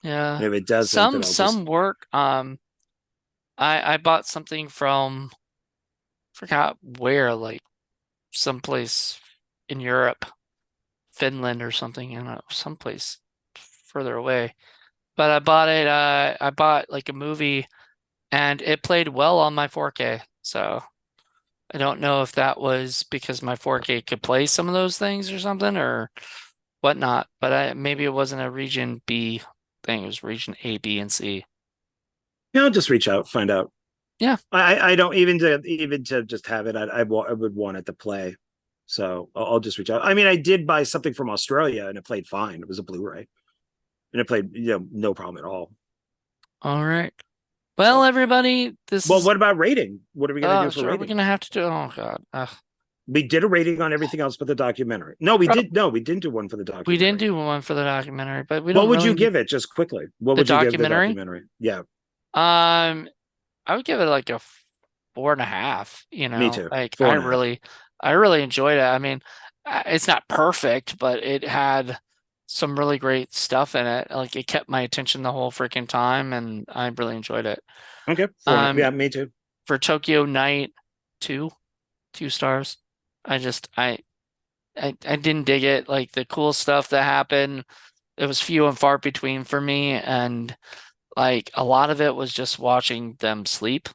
Yeah. And if it doesn't, then Some I'll just. some work. I bought something from forgot where, like someplace in Europe, Finland or something, someplace further away. But I bought it, I bought like a movie and it played well on my 4K. So I don't know if that was because my 4K could play some of those things or something or whatnot, but maybe it wasn't a region B thing, it was region A, B, and C. Yeah, I'll just reach out, find out. Yeah. I don't even to just have it. I would want it to play, so I'll just reach out. I mean, I did buy something from Australia and it played fine. It was a Blu-ray and it played no problem at all. All right. Well, So, everybody, this well, is what about rating? What are we gonna do for sure we're rating? gonna have to do. Oh God. We did a rating on everything else but the documentary. No, we Prob- did. No, we didn't do one for the we didn't documentary. do one for the documentary, but we What don't would you really need give it just quickly? What the would you give the documentary. documentary? Yeah, Um, I would give it like a 4.5, me too. like Four and a half. I really enjoyed it. I mean, it's not perfect, but it had some really great stuff in it. Like it kept my attention the whole freaking time and I really enjoyed it. Okay, four and a half. Um, Yeah, me too. for Tokyo Night, two, 2 stars. I just, I didn't dig it. Like the cool stuff that happened, it was few and far between for me. And like a lot of it was just watching them sleep,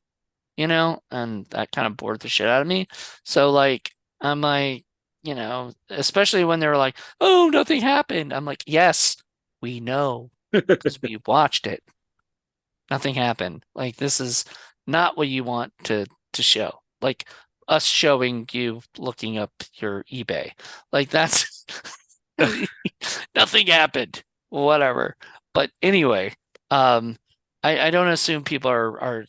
and that kind of bored the shit out of me. So like I'm like, especially when they were like, "Oh, nothing happened." I'm like, "Yes, we know because we watched it. Nothing happened. Like this is not what you want to show. Like us showing you looking up your eBay. Like that's nothing happened. Whatever. But anyway, um, I don't assume people are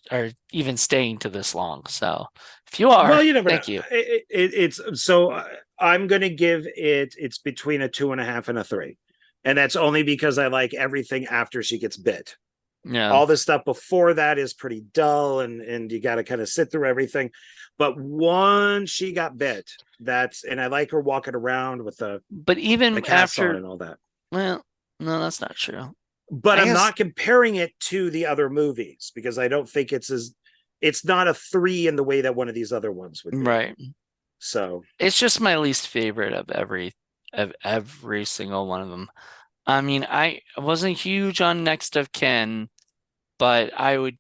even staying to this long. So if you are, Well, you never know. thank you. It's so I'm going to give it. It's between a two and a half and a three, and that's only because I like everything after she gets bit. Yeah. All the stuff before that is pretty dull, and you got to kind of sit through everything. But once she got bit, and I like her walking around with But the even cast on after, and all that. well, no, that's not true. But I I'm guess not comparing it to the other movies because I don't think it's not a three in the way that one of these other ones would be. right. So It's just my least favorite of every single one of them. I mean, I wasn't huge on Next of Kin, but I would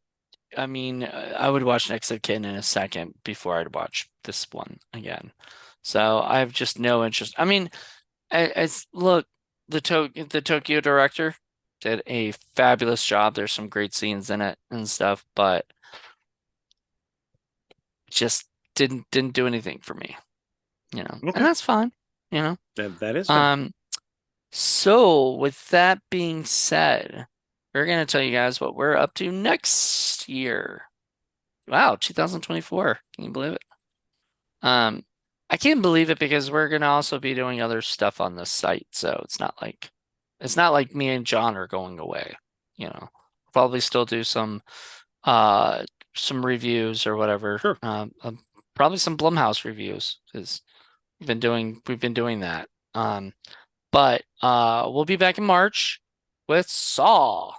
watch Next of Kin in a second before I'd watch this one again. So I have just no interest. I mean, as look, the Tokyo director did a fabulous job. There's some great scenes in it and stuff, but just didn't do anything for me, and okay, that's fine, you know. that is fine. Um, so with that being said, we're gonna tell you guys what we're up to next year. Wow, 2024. Can you believe it? Um, I can't believe it because we're gonna also be doing other stuff on this site, so it's not like me and John are going away, you know. Probably still do uh some reviews or whatever. Sure. Probably some Blumhouse reviews because we've been doing that. But we'll be back in March with Saw.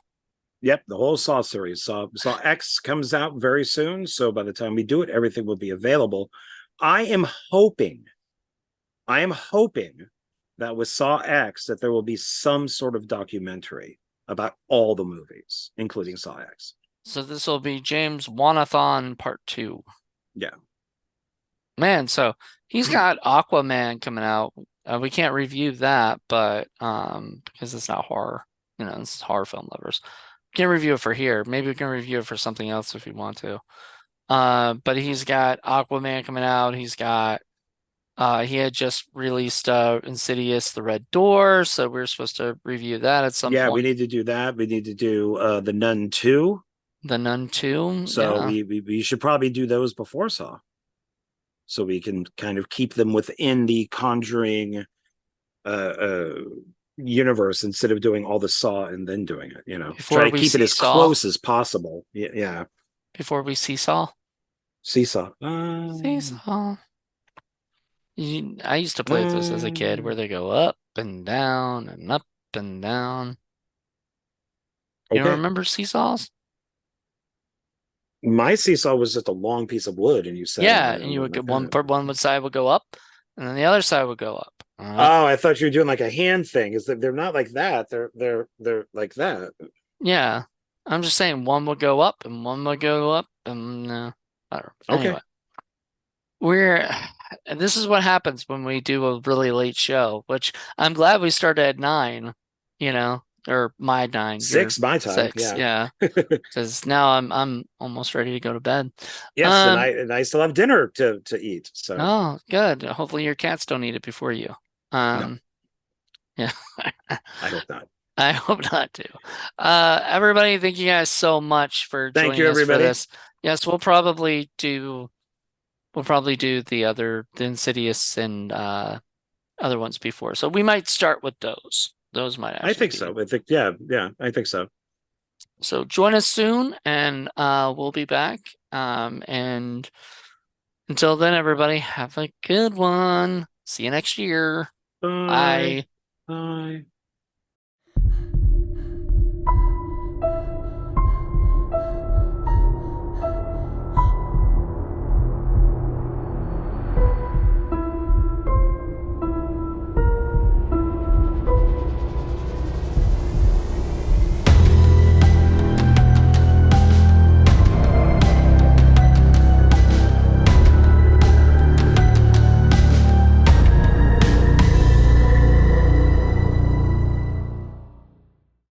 Yep, the whole Saw series. Saw X comes out very soon, so by the time we do it, everything will be available. I am hoping, I am hoping that with Saw X that there will be some sort of documentary about all the movies, including Saw X. So this will be James Wanathon Part 2. Yeah. Man, so he's got Aquaman coming out. We can't review that, but because it's not horror, it's horror film lovers. We can review it for here. Maybe we can review it for something else if we want to. But he's got Aquaman coming out. He had just released Insidious: The Red Door, so we're supposed to review that at some Yeah, we point. need to do that. We need to do The Nun 2. The Nun 2, So yeah. we should probably do those before Saw. So we can kind of keep them within the Conjuring uh, uh universe instead of doing all the Saw and then doing it, try Before to we keep it as seesaw, close as possible. Yeah, yeah. before we seesaw, Seesaw. seesaw. I used to play this as a kid where they go up and down and up and down. You don't Okay. remember seesaws? My seesaw was just a long piece of wood and you sat on Yeah, it and and you went would like get that. one side would go up, and then the other side would go up. Oh, I thought you were doing like a hand thing. Is that they're not like that. They're like that. Yeah, I'm just saying one would go up and one would go up, and I don't know. Okay. Anyway, we're and this is what happens when we do a really late show, which I'm glad we started at 9, or my 9, your 6 my time. 6, Yeah. yeah, because now I'm almost ready to go to bed. Yes, and Um, I still have dinner to eat. So oh, good. Hopefully your cats don't eat it before you. no, Um, yeah. I hope not. I hope not to. Everybody, thank you guys so much for Thank you, joining us for everybody. this. Yes, we'll probably do the Insidious and other ones before. So we might start with those. Those might I actually think be. so. I think yeah, yeah, I think so. So join us soon and we'll be back. And until then, everybody, have a good one. See you next year. Bye. Bye. Bye.